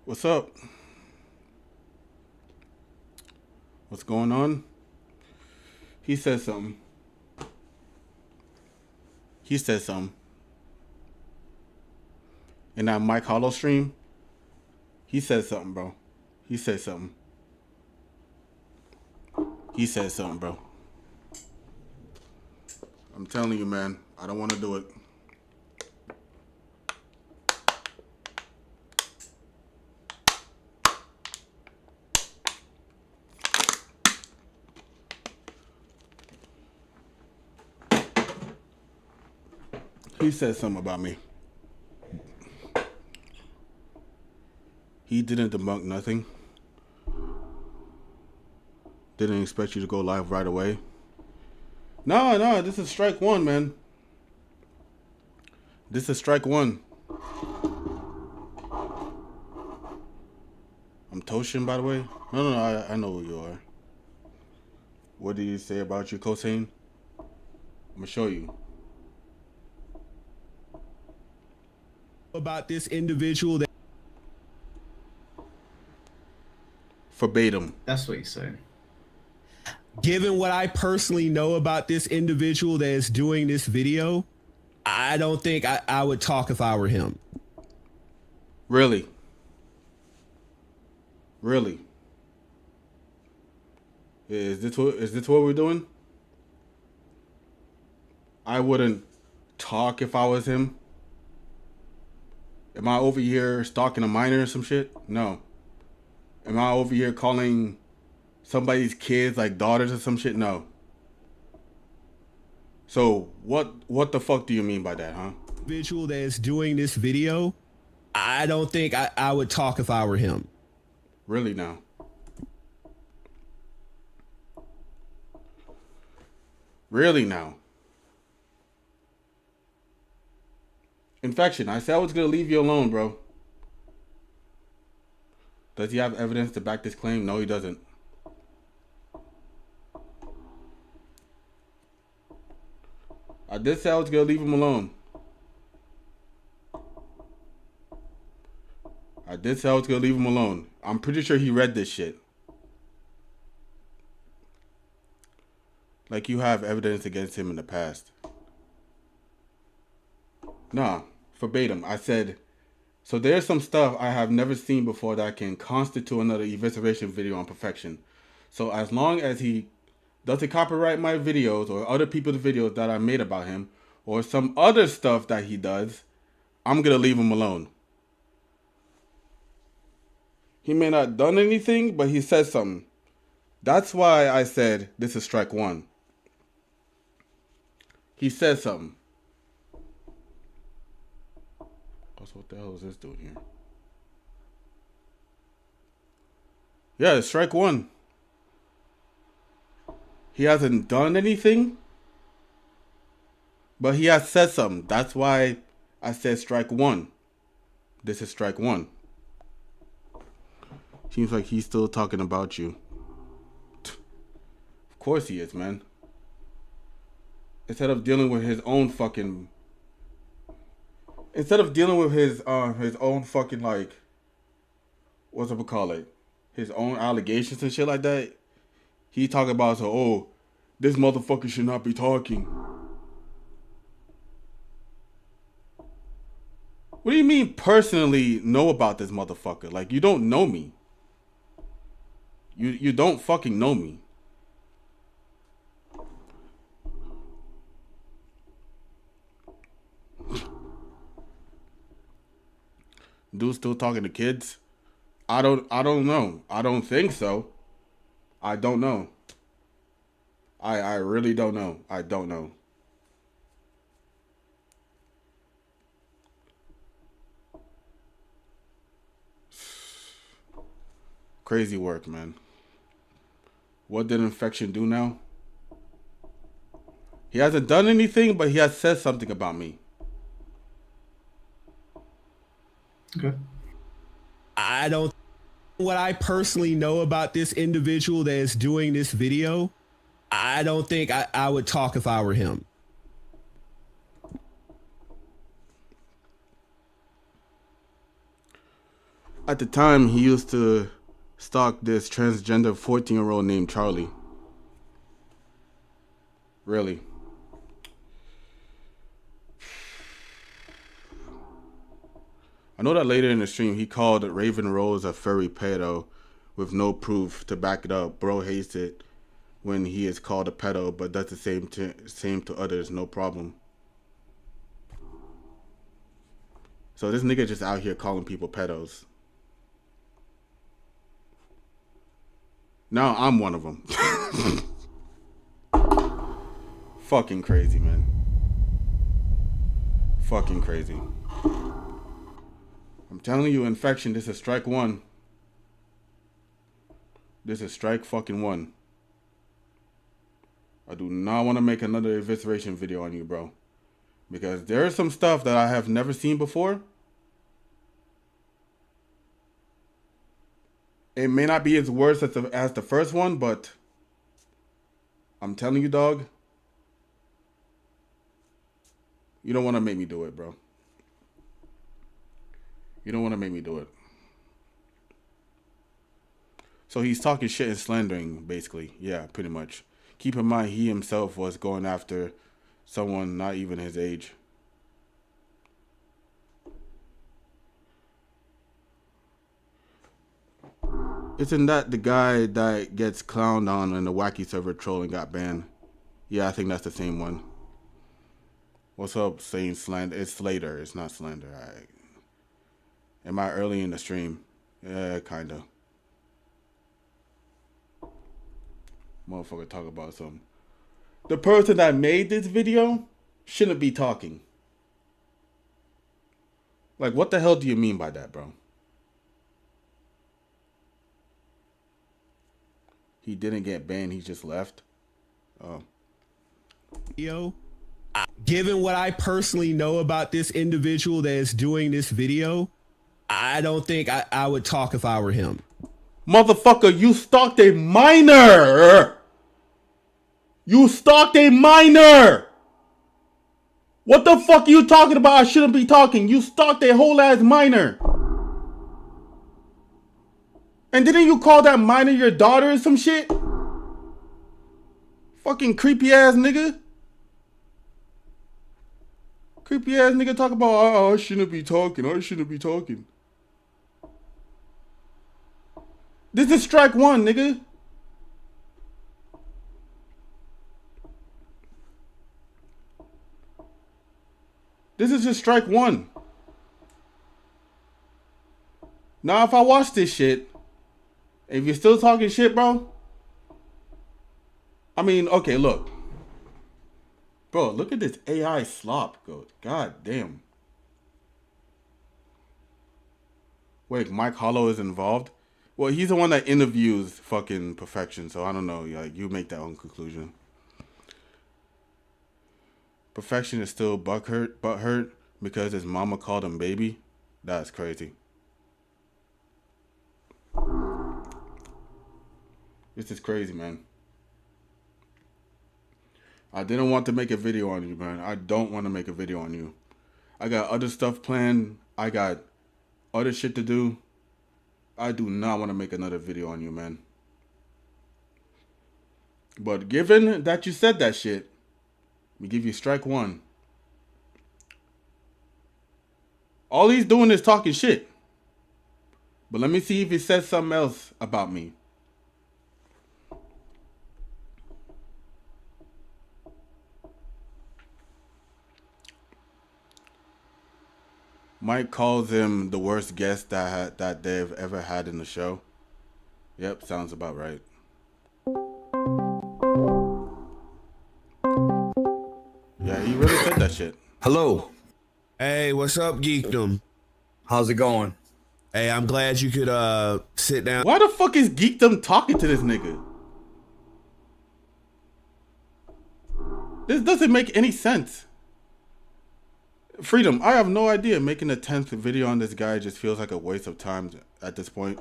What's up? What's going on? He said something. He said something. In that Mike Hollow stream, he said something, bro. He said something. He said something, bro. I'm telling you, man. I don't want to do it. He said something about me. He didn't debunk nothing. Didn't expect you to go live right away. No, this is strike one, man. This is strike one. I'm Toshin, by the way. No, I know who you are. What did he say about you, Kosane? I'm gonna show you. About this individual that Verbatim. That's what he's saying. given what I personally know about this individual that is doing this video, I don't think I would talk if I were him. Really? Really? Is this what we're doing? I wouldn't talk if I was him. Am I over here stalking a minor or some shit? No. Am I over here calling somebody's kids like daughters or some shit? No. So what the fuck do you mean by that, huh? Individual that is doing this video, I don't think I would talk if I were him. Really now? Really now? Infection, I said I was gonna leave you alone, bro. Does he have evidence to back this claim? No, he doesn't. I did say I was gonna leave him alone. I did say I was gonna leave him alone. I'm pretty sure he read this shit. Like you have evidence against him in the past. Nah, verbatim. I said, so there's some stuff I have never seen before that can constitute another evisceration video on perfection. So as long as he doesn't copyright my videos or other people's videos that I made about him or some other stuff that he does, I'm gonna leave him alone. He may not have done anything, but he said something. That's why I said this is strike one. He said something. Also, what the hell is this doing here? Yeah, it's strike one. He hasn't done anything, but he has said something. That's why I said strike one. This is strike one. Seems like he's still talking about you. Of course he is, man. Instead of dealing with his own fucking... Instead of dealing with his own fucking, like... What's it call it? His own allegations and shit like that. He talking about, so, oh, this motherfucker should not be talking. What do you mean personally know about this motherfucker? Like, you don't know me. You don't fucking know me. Dude still talking to kids? I don't know. I don't think so. I don't know. I really don't know. I don't know. Crazy work, man. What did Infection do now? He hasn't done anything, but he has said something about me. Okay. I don't. What I personally know about this individual that is doing this video, I don't think I would talk if I were him. At the time, he used to stalk this transgender 14-year-old named Charlie. Really. I know that later in the stream, he called Raven Rose a furry pedo with no proof to back it up. Bro hates it when he is called a pedo, but does the same to others, no problem. So this nigga just out here calling people pedos. Now I'm one of them. Fucking crazy, man. Fucking crazy. I'm telling you, Infection, this is strike one. This is strike fucking one. I do not want to make another evisceration video on you, bro. Because there is some stuff that I have never seen before. It may not be as worse as the first one, but I'm telling you, dog. You don't want to make me do it, bro. You don't want to make me do it. So he's talking shit and slandering, basically. Yeah, pretty much. Keep in mind, he himself was going after someone not even his age. Isn't that the guy that gets clowned on in the wacky server troll and got banned? Yeah, I think that's the same one. What's up, saying slander? It's Slater. It's not slander. Am I early in the stream? Yeah, kinda. Motherfucker talk about something. The person that made this video shouldn't be talking. Like, what the hell do you mean by that, bro? He didn't get banned. He just left. Oh. Yo, given what I personally know about this individual that is doing this video, I don't think I would talk if I were him. Motherfucker, you stalked a minor! You stalked a minor! What the fuck are you talking about? I shouldn't be talking. You stalked a whole ass minor. And didn't you call that minor your daughter or some shit? Fucking creepy ass nigga. Creepy ass nigga talk about, oh, I shouldn't be talking. I shouldn't be talking. This is strike one, nigga. This is just strike one. Now, if I watch this shit, if you're still talking shit, bro. I mean, okay, look. Bro, look at this AI slop. God damn. Wait, Mike Hollow is involved? Well, he's the one that interviews fucking Perfection, so I don't know. Like, you make that own conclusion. Perfection is still butthurt because his mama called him baby. That's crazy. This is crazy, man. I didn't want to make a video on you, man. I don't want to make a video on you. I got other stuff planned. I got other shit to do. I do not want to make another video on you, man. But given that you said that shit, let me give you strike one. All he's doing is talking shit. But let me see if he says something else about me. Mike calls him the worst guest that they've ever had in the show. Yep, sounds about right. Yeah, he really said that shit. Hello. Hey, what's up, Geekdom? How's it going? Hey, I'm glad you could sit down. Why the fuck is Geekdom talking to this nigga? This doesn't make any sense. Freedom, I have no idea. Making a 10th video on this guy just feels like a waste of time at this point.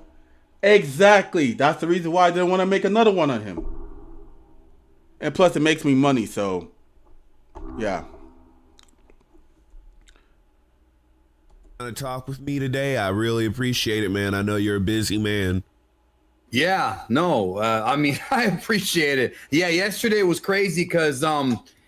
Exactly. That's the reason why I didn't want to make another one on him. And plus, it makes me money, so... yeah. To talk with me today. I really appreciate it, man. I know you're a busy man. Yeah, no, I mean, I appreciate it. Yeah, yesterday was crazy because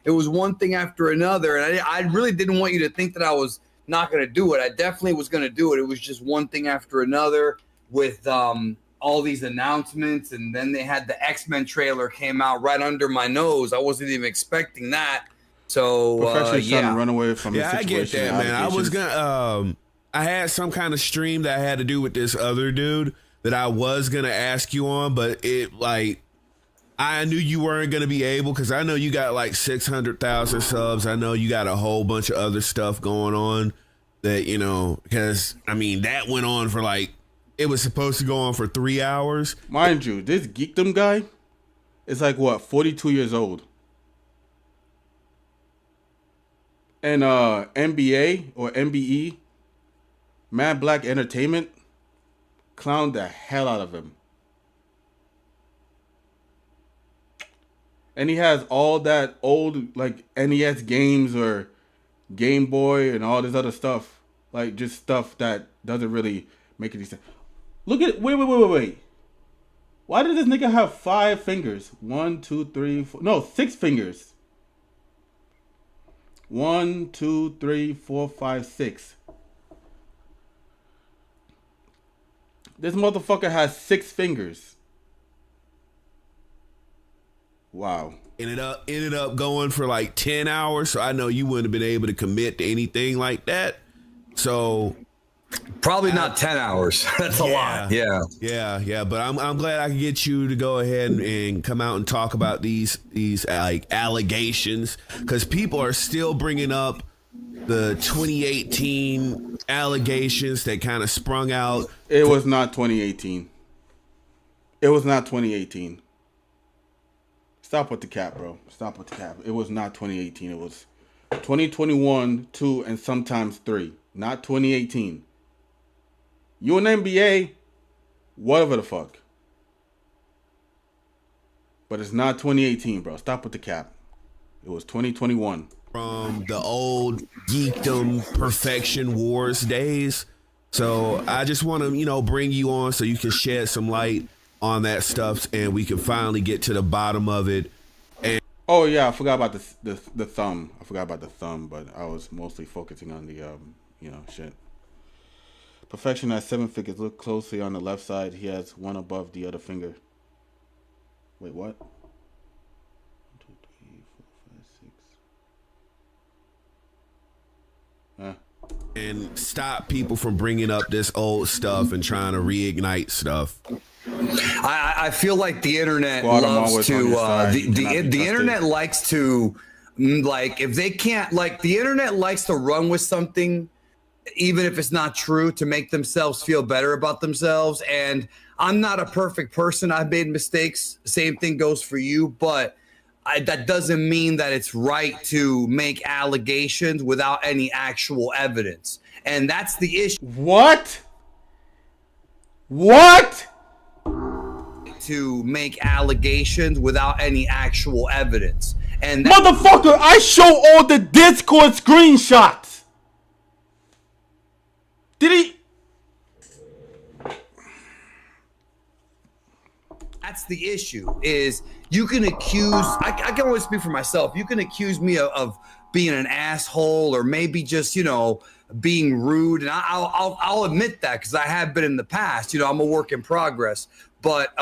it was one thing after another, and I really didn't want you to think that I was not going to do it. I definitely was going to do it. It was just one thing after another with all these announcements, and then they had the X-Men trailer came out right under my nose. I wasn't even expecting that. So trying to run away from the I get situation. that, man. I was gonna I had some kind of stream that had to do with this other dude that I was gonna ask you on, but it like I knew you weren't gonna be able because I know you got like 600,000 subs. I know you got a whole bunch of other stuff going on that, you know, because I mean that went on for like it was supposed to go on for 3 hours. Mind you, this Geekdom guy is like what, 42 years old. And NBA or MBE, Mad Black Entertainment, clowned the hell out of him. And he has all that old like NES games or Game Boy and all this other stuff. Like just stuff that doesn't really make any sense. Look at wait. Why did this nigga have 5 fingers? 1, 2, 3, 4. No, 6 fingers. 1, 2, 3, 4, 5, 6. This motherfucker has 6 fingers. Wow. Ended up going for like 10 hours, so I know you wouldn't have been able to commit to anything like that. So probably not 10 hours. That's a lot. Yeah. But I'm glad I could get you to go ahead and come out and talk about these like allegations, because people are still bringing up the 2018 allegations that kind of sprung out. It was not 2018. It was not 2018. Stop with the cap, bro. Stop with the cap. It was not 2018. It was 2021, 2, and sometimes 3. Not 2018. You an NBA, whatever the fuck. But it's not 2018, bro. Stop with the cap. It was 2021. From the old Geekdom Perfection Wars days. So I just want to, you know, bring you on so you can shed some light on that stuff and we can finally get to the bottom of it. And oh yeah, I forgot about the thumb. I forgot about the thumb, but I was mostly focusing on the shit. Perfection has 7 fingers. Look closely on the left side. He has one above the other finger. Wait, what? 1, 2, 3, 4, 5, 6. and stop people from bringing up this old stuff and trying to reignite stuff. I feel like the internet loves to the internet likes to, like, if they can't, like, the internet likes to run with something even if it's not true to make themselves feel better about themselves. And I'm not a perfect person. I've made mistakes. Same thing goes for you, but that doesn't mean that it's right to make allegations without any actual evidence. And that's the issue. What? To make allegations without any actual evidence. And motherfucker, I show all the Discord screenshots. Did he? That's the issue, is you can accuse, I can only speak for myself. You can accuse me of being an asshole or maybe just, being rude. And I'll admit that because I have been in the past. I'm a work in progress. But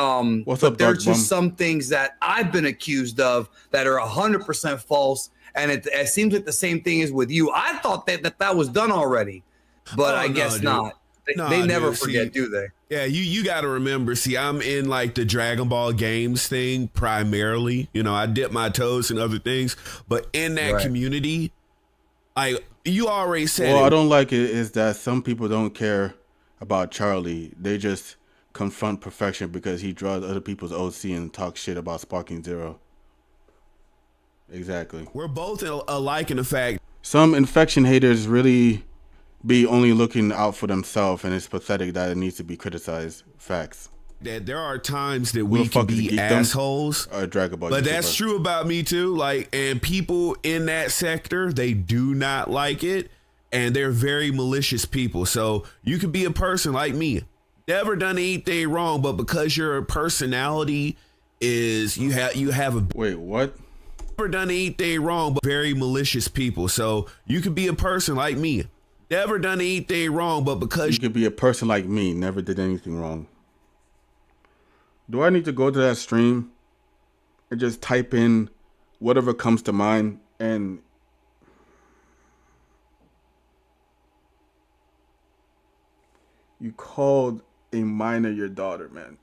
there's just some things that I've been accused of that are 100% false. And it seems like the same thing is with you. I thought that was done already, but I guess not. They never forget, do they? Yeah, you got to remember. See, I'm in like the Dragon Ball games thing primarily. I dip my toes in other things, but in that community, you already said. Well, I don't like it is that some people don't care about Charlie. They just confront Perfection because he draws other people's OC and talks shit about Sparking Zero. Exactly. We're both alike in the fact. Some Infection haters really be only looking out for themselves, and it's pathetic that it needs to be criticized. Facts. That there are times that we can be assholes, but that's true about me too. And people in that sector, they do not like it. and they're very malicious people. So you could be a person like me, never done anything wrong, but because your personality is you have a Wait, what? never done anything wrong, but very malicious people. So you could be a person like me, never done anything wrong, but because You could be a person like me, never did anything wrong. Do I need to go to that stream and just type in whatever comes to mind? And you called a minor your daughter, man.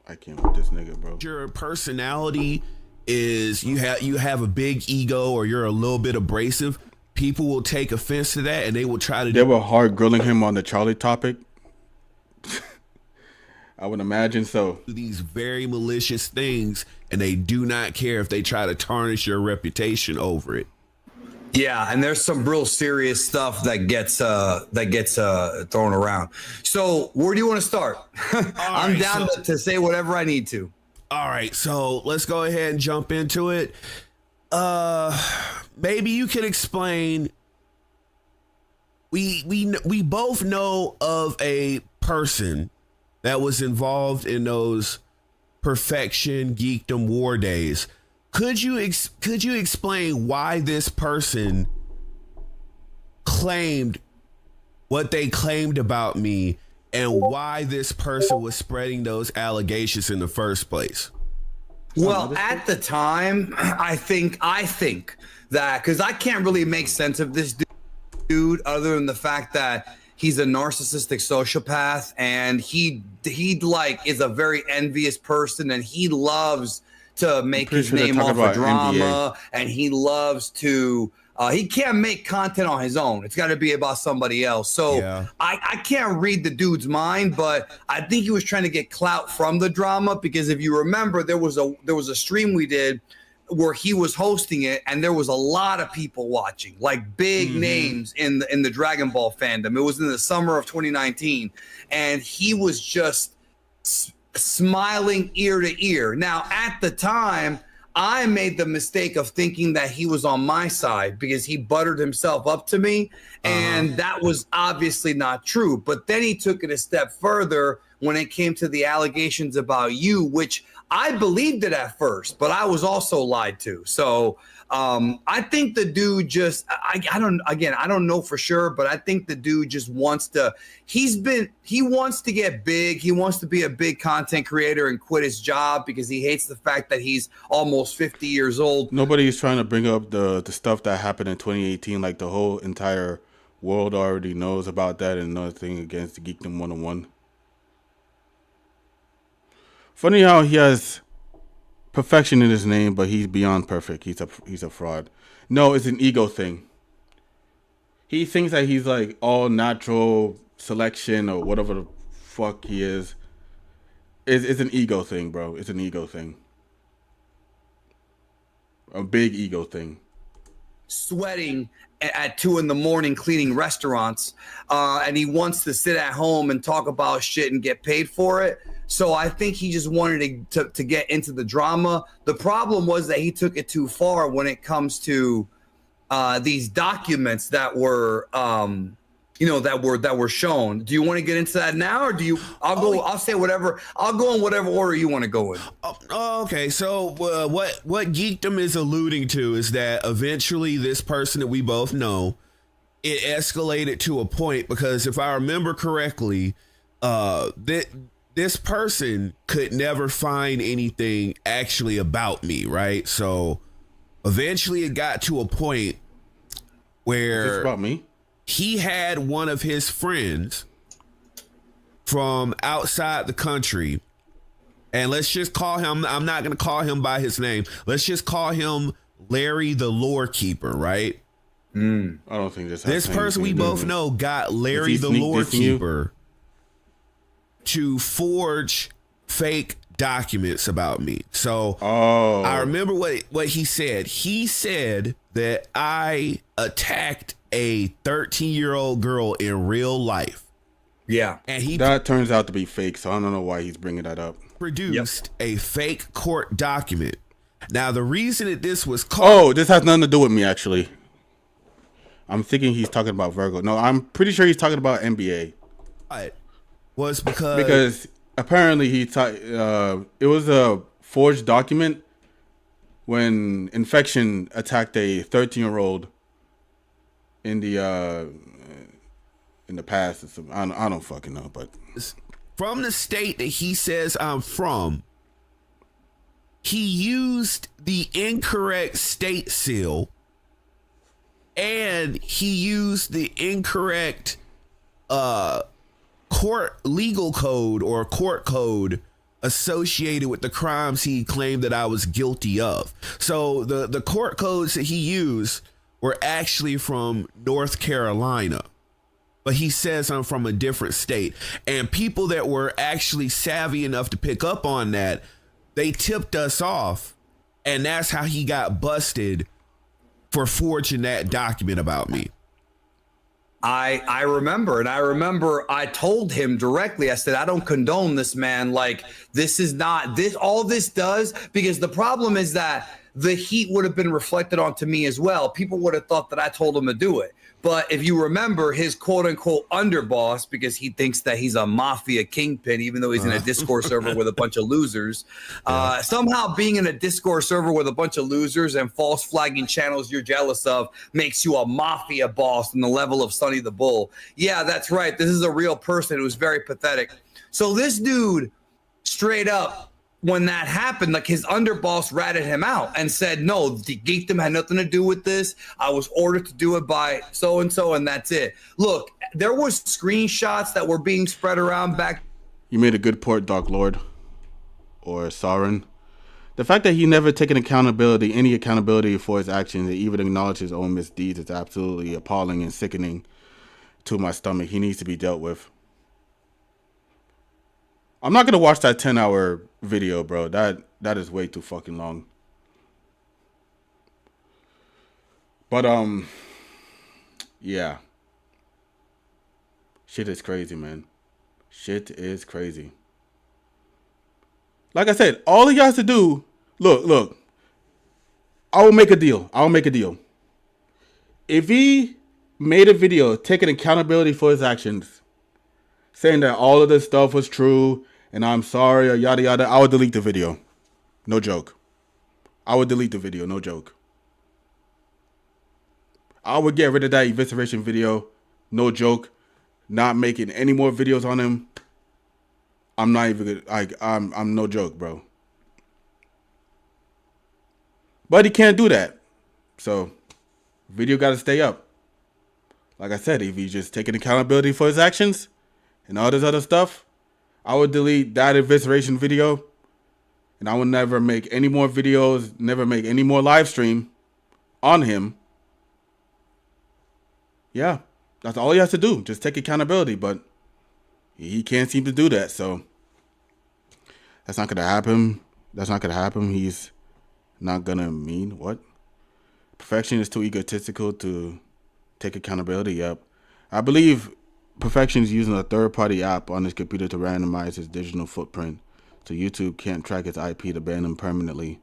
I can't with this nigga, bro. your personality is you have a big ego or you're a little bit abrasive, people will take offense to that and they will try to They were hard grilling him on the Charlie topic. I would imagine so. do these very malicious things, and they do not care if they try to tarnish your reputation over it. Yeah, and there's some real serious stuff that gets thrown around. So where do you want to start? I'm right, down to say whatever I need to. All right, so let's go ahead and jump into it. Maybe you could explain. We both know of a person that was involved in those Perfection Geekdom War days. Could you explain why this person claimed what they claimed about me and why this person was spreading those allegations in the first place? Well, at the time, I think that because I can't really make sense of this dude other than the fact that he's a narcissistic sociopath and he like is a very envious person and he loves to make his sure they're name talking off of about drama NBA. and he loves to he can't make content on his own. It's got to be about somebody else. So Yeah. I can't read the dude's mind, but I think he was trying to get clout from the drama because if you remember, there was a stream we did where he was hosting it and there was a lot of people watching, like big names in the Dragon Ball fandom. It was in the summer of 2019 and he was just smiling ear to ear. Now, at the time, I made the mistake of thinking that he was on my side because he buttered himself up to me. And that was obviously not true. But then he took it a step further when it came to the allegations about you, which I believed it at first, but I was also lied to. So I think the dude just, I don't know for sure, but I think the dude just wants to, he wants to get big. He wants to be a big content creator and quit his job because he hates the fact that he's almost 50 years old. Nobody's trying to bring up the stuff that happened in 2018. Like the whole entire world already knows about that, and nothing against the Geekdom 101. Funny how he has perfection in his name, but he's beyond perfect. He's a fraud. No, it's an ego thing. He thinks that he's like all natural selection or whatever the fuck he is. It's an ego thing, bro. It's an ego thing. A big ego thing. Sweating at 2 a.m. cleaning restaurants, and he wants to sit at home and talk about shit and get paid for it. So I think he just wanted to get into the drama. The problem was that he took it too far when it comes to these documents that were that were shown. Do you want to get into that now, or do you? I'll say whatever. I'll go in whatever order you want to go in. Okay, so what Geekdom is alluding to is that eventually this person that we both know, it escalated to a point because if I remember correctly, this person could never find anything actually about me, right? So eventually it got to a point where Is this about me? he had one of his friends from outside the country, and let's just call him, I'm not going to call him by his name. Let's just call him Larry the Lore Keeper, right? I don't think this Person we both know got Larry the sneak Lore dissing you? Keeper to forge fake documents about me. So I remember what he said. He said that I attacked a 13-year-old girl in real life. Yeah. And he That turns out to be fake, so I don't know why he's bringing that up. produced a fake court document. Now, the reason that this was called... Oh, this has nothing to do with me, actually. I'm thinking he's talking about Virgo. No, I'm pretty sure he's talking about NBA. Was Because apparently it was a forged document when Infection attacked a 13-year-old in the past. I don't fucking know, but from the state that he says I'm from, he used the incorrect state seal, and he used the incorrect court legal code or court code associated with the crimes he claimed that I was guilty of. So the court codes that he used were actually from North Carolina, but he says I'm from a different state. And people that were actually savvy enough to pick up on that, they tipped us off, and that's how he got busted for forging that document about me. I remember, and I told him directly, I said, I don't condone this, man. Like, this is not this, all this does, because the problem is that the heat would have been reflected onto me as well. People would have thought that I told him to do it. But if you remember, his quote unquote underboss, because he thinks that he's a mafia kingpin, even though he's in a Discord server with a bunch of losers, somehow being in a Discord server with a bunch of losers and false flagging channels you're jealous of makes you a mafia boss on the level of Sonny the Bull. Yeah, that's right. This is a real person who's very pathetic. So this dude straight up, when that happened, like, his underboss ratted him out and said, no, the Geekdom had nothing to do with this. I was ordered to do it by so-and-so, and that's it. Look, there was screenshots that were being spread around back. You made a good point, Dark Lord or Sauron. The fact that he never taken any accountability for his actions and even acknowledged his own misdeeds is absolutely appalling and sickening to my stomach. He needs to be dealt with. I'm not gonna watch that 10-hour video, bro. That is way too fucking long. But yeah. Shit is crazy, man. Shit is crazy. Like I said, all he has to do, look. I will make a deal. If he made a video taking accountability for his actions, saying that all of this stuff was true and I'm sorry or yada yada, I would delete the video. No joke. I would delete the video, no joke. I would get rid of that evisceration video, no joke. Not making any more videos on him. I'm not even I'm no joke, bro. But he can't do that. So video gotta stay up. Like I said, if he's just taking accountability for his actions and all this other stuff, I would delete that evisceration video, and I would never make any more videos, never make any more live stream on him. Yeah, that's all he has to do. Just take accountability, but he can't seem to do that, so that's not gonna happen. He's not gonna mean what? Perfection is too egotistical to take accountability. Yep. I believe Perfection is using a third-party app on his computer to randomize his digital footprint, so YouTube can't track his IP to ban him permanently.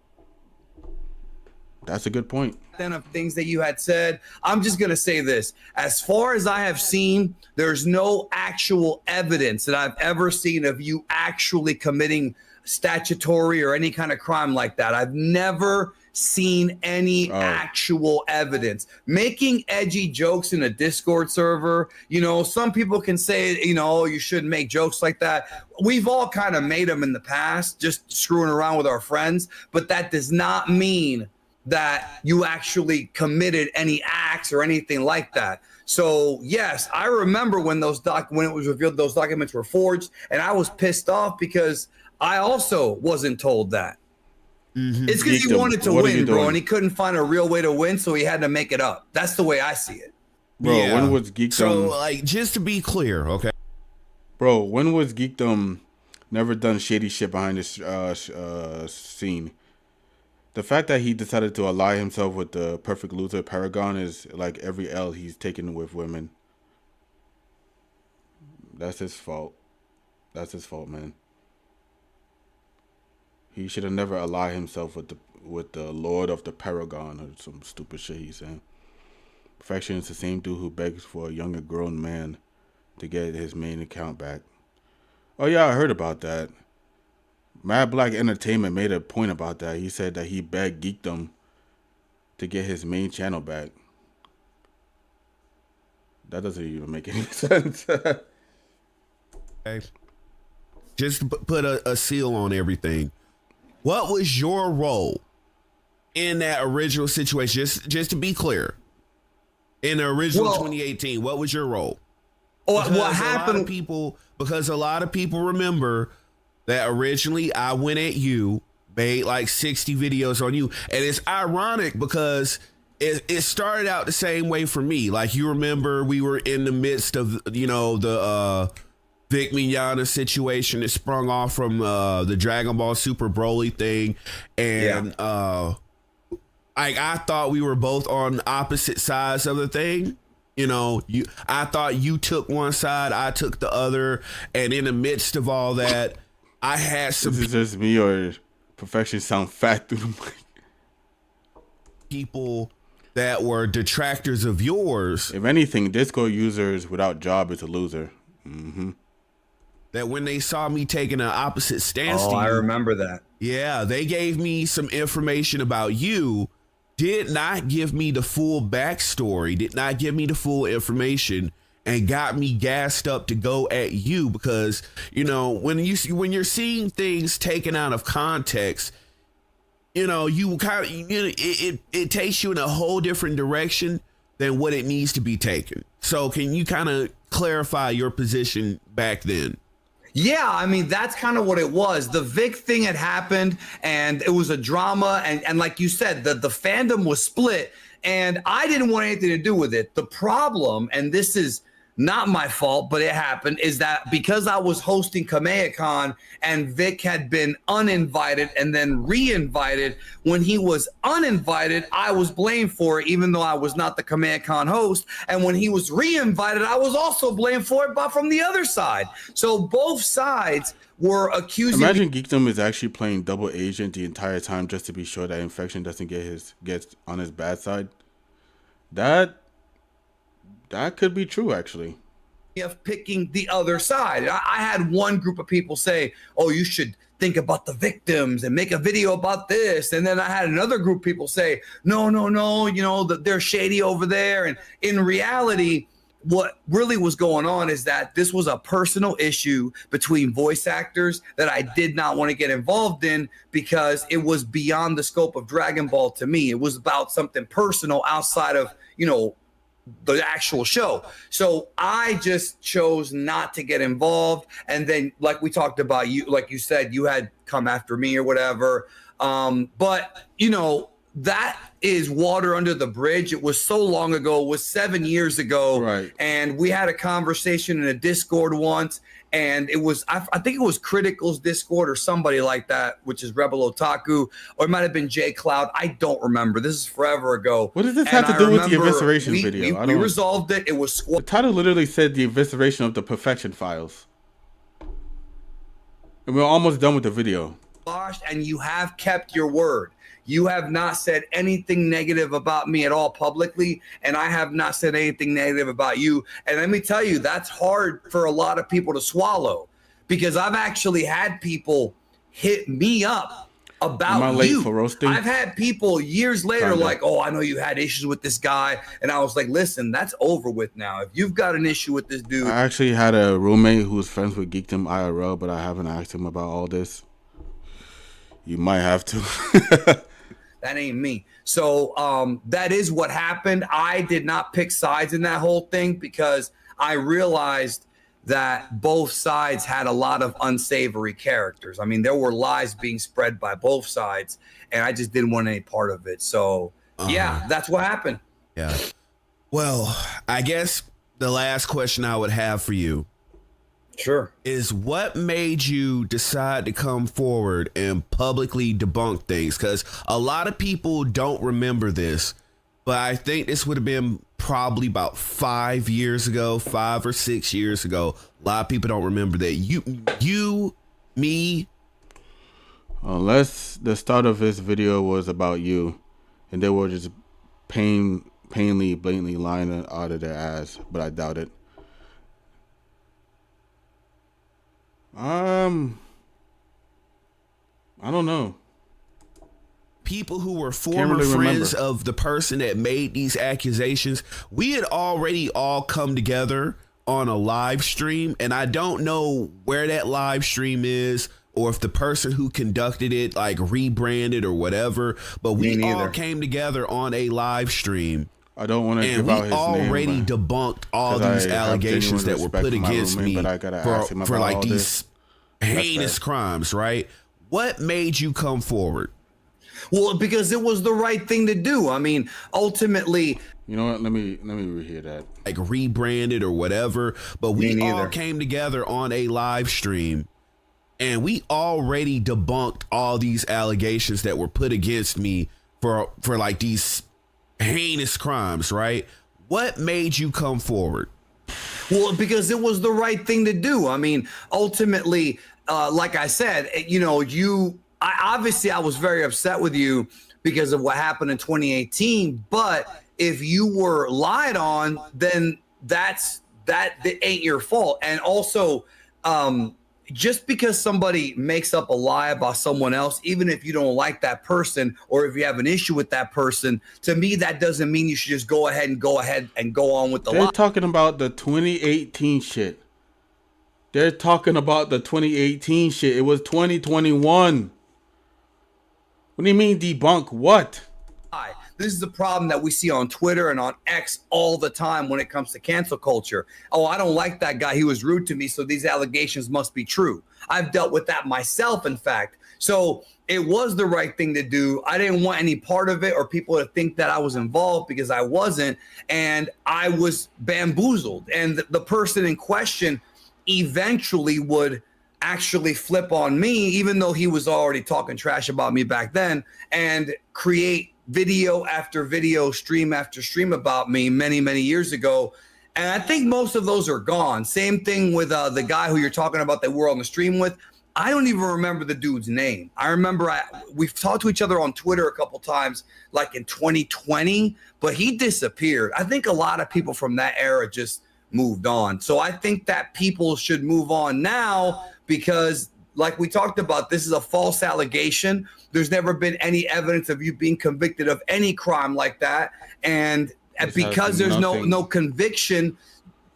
That's a good point. Then of things that you had said, I'm just going to say this. As far as I have seen, there's no actual evidence that I've ever seen of you actually committing statutory or any kind of crime like that. I've never seen any actual evidence. Making edgy jokes in a Discord server, you know, some people can say, you know, you shouldn't make jokes like that. We've all kind of made them in the past, just screwing around with our friends, but that does not mean that you actually committed any acts or anything like that. So yes, I remember when when it was revealed those documents were forged, and I was pissed off because I also wasn't told that. Mm-hmm. It's because he wanted to win, bro, and he couldn't find a real way to win, so he had to make it up. That's the way I see it. Bro, yeah. When was Geekdom... So, like, just to be clear, okay? Bro, when was Geekdom never done shady shit behind this scene? The fact that he decided to ally himself with the perfect loser Paragon is like every L he's taken with women. That's his fault. That's his fault, man. He should have never allied himself with with the Lord of the Paragon or some stupid shit he's saying. Perfection is the same dude who begs for a younger grown man to get his main account back. Oh yeah, I heard about that. Mad Black Entertainment made a point about that. He said that he begged Geekdom to get his main channel back. That doesn't even make any sense. Okay. Just to put a seal on everything. What was your role in that original situation? Just to be clear, in the original 2018, what was your role? What happened? Because a lot of people remember that originally I went at you, made like 60 videos on you, and it's ironic because it started out the same way for me. Like, you remember we were in the midst of, you know, the Vic Mignogna situation that sprung off from the Dragon Ball Super Broly thing, and I thought we were both on opposite sides of the thing. You know, I thought you took one side, I took the other, and in the midst of all that, I had some. This is just me or Perfection sound fat through the mic. People that were detractors of yours. If anything, Discord users without job is a loser. That when they saw me taking an opposite stance to you, I remember that. Yeah, they gave me some information about you, did not give me the full backstory, did not give me the full information, and got me gassed up to go at you because, you know, when you're seeing things taken out of context, you know, you kind of, it takes you in a whole different direction than what it needs to be taken. So can you kind of clarify your position back then? Yeah, I mean, that's kind of what it was. The Vic thing had happened and it was a drama. And like you said, the fandom was split and I didn't want anything to do with it. The problem, and this is not my fault, but it happened, is that because I was hosting KamehaCon and Vic had been uninvited and then re-invited, when he was uninvited, I was blamed for it, even though I was not the KamehaCon host. And when he was re-invited, I was also blamed for it, but from the other side. So both sides were accusing. Imagine Geekdom is actually playing double agent the entire time just to be sure that Infection doesn't gets on his bad side. That could be true, actually. Of picking the other side. I had one group of people say, oh, you should think about the victims and make a video about this. And then I had another group of people say, no, you know, that they're shady over there. And in reality, what really was going on is that this was a personal issue between voice actors that I did not want to get involved in because it was beyond the scope of Dragon Ball to me. It was about something personal outside of, you know, the actual show. So I just chose not to get involved. And then, like we talked about, you, like you said, you had come after me or whatever. But you know, that is water under the bridge. It was so long ago. It was 7 years ago. Right. And we had a conversation in a Discord once. And it was, I think it was Critical's Discord or somebody like that, which is Rebel Otaku, or it might have been J Cloud. I don't remember. This is forever ago. What does this have to do with the evisceration video? We resolved it. It was the title literally said the evisceration of the Perfection files. And we're almost done with the video. And you have kept your word. You have not said anything negative about me at all publicly, and I have not said anything negative about you. And let me tell you, that's hard for a lot of people to swallow because I've actually had people hit me up about Am I late you. for roasting? I've had people years later like, oh, I know you had issues with this guy. And I was like, listen, that's over with now. If you've got an issue with this dude. I actually had a roommate who was friends with Geekdom IRL, but I haven't asked him about all this. You might have to. That ain't me. So that is what happened. I did not pick sides in that whole thing because I realized that both sides had a lot of unsavory characters. I mean, there were lies being spread by both sides, and I just didn't want any part of it. So, yeah, that's what happened. Yeah. Well, I guess the last question I would have for you is what made you decide to come forward and publicly debunk things? Because a lot of people don't remember this, but I think this would have been probably about 5 years ago, 5 or 6 years ago. A lot of people don't remember that me, Unless the start of this video was about you, and they were just blatantly lying out of their ass, but I doubt it. I don't know. People who were former friends remember. of the person that made these accusations, we had already all come together on a live stream, and I don't know where that live stream is or if the person who conducted it like rebranded or whatever, but we all came together on a live stream. I don't want to and give out his we name, already debunked all these allegations that were put against me for like these heinous crimes, right? What made you come forward? Well, because it was the right thing to do. I mean, ultimately, you know what? Let me rehear that. Like rebranded or whatever, but we all came together on a live stream, and we already debunked all these allegations that were put against me for like these heinous crimes, right? What made you come forward? Well, because it was the right thing to do. I mean, ultimately, like I said, you know, I was very upset with you because of what happened in 2018. But if you were lied on, then that ain't your fault. And also, just because somebody makes up a lie about someone else, even if you don't like that person or if you have an issue with that person, to me, that doesn't mean you should just go ahead and go on with the lie. They're talking about the 2018 shit. They're talking about the 2018 shit. It was 2021. What do you mean debunk what? This is the problem that we see on Twitter and on X all the time when it comes to cancel culture. Oh, I don't like that guy. He was rude to me, so these allegations must be true. I've dealt with that myself, in fact. So it was the right thing to do. I didn't want any part of it or people to think that I was involved because I wasn't. And I was bamboozled. And the person in question eventually would actually flip on me, even though he was already talking trash about me back then, and create video after video, stream after stream about me many, many years ago. And I think most of those are gone. Same thing with the guy who you're talking about that we're on the stream with. I don't even remember the dude's name. I remember we've talked to each other on Twitter a couple times, like in 2020, but he disappeared. I think a lot of people from that era just moved on. So I think that people should move on now because, like we talked about, this is a false allegation. There's never been any evidence of you being convicted of any crime like that. And because there's no conviction,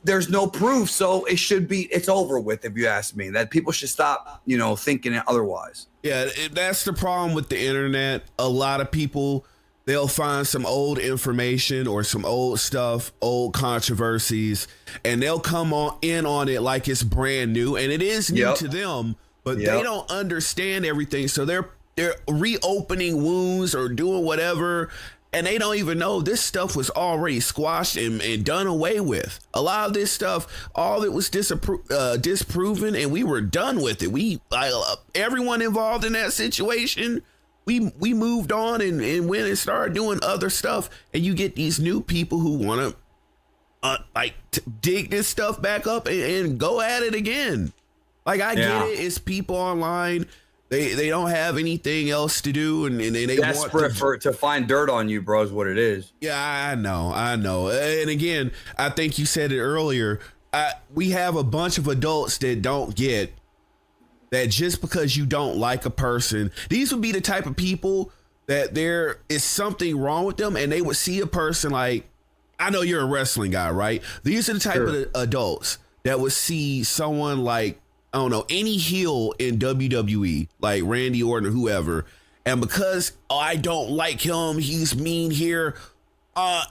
there's no proof. So it's over with, if you ask me. That people should stop, thinking it otherwise. Yeah, that's the problem with the internet. A lot of people, they'll find some old information or some old stuff, old controversies, and they'll come on it like it's brand new. And it is new to them, but they don't understand everything. So they're reopening wounds or doing whatever, and they don't even know this stuff was already squashed and done away with. A lot of this stuff, all of it was disproven, and we were done with it. Everyone involved in that situation, we moved on and went and started doing other stuff. And you get these new people who want to dig this stuff back up and go at it again. Like, I get it. It's people online. They don't have anything else to do, and they desperate to find dirt on you, bro, is what it is. Yeah, I know. And again, I think you said it earlier. We have a bunch of adults that don't get that just because you don't like a person, these would be the type of people that there is something wrong with them, and they would see a person like, I know you're a wrestling guy, right? These are the type of adults that would see someone like, I don't know, any heel in WWE, like Randy Orton or whoever, and because I don't like him, he's mean here,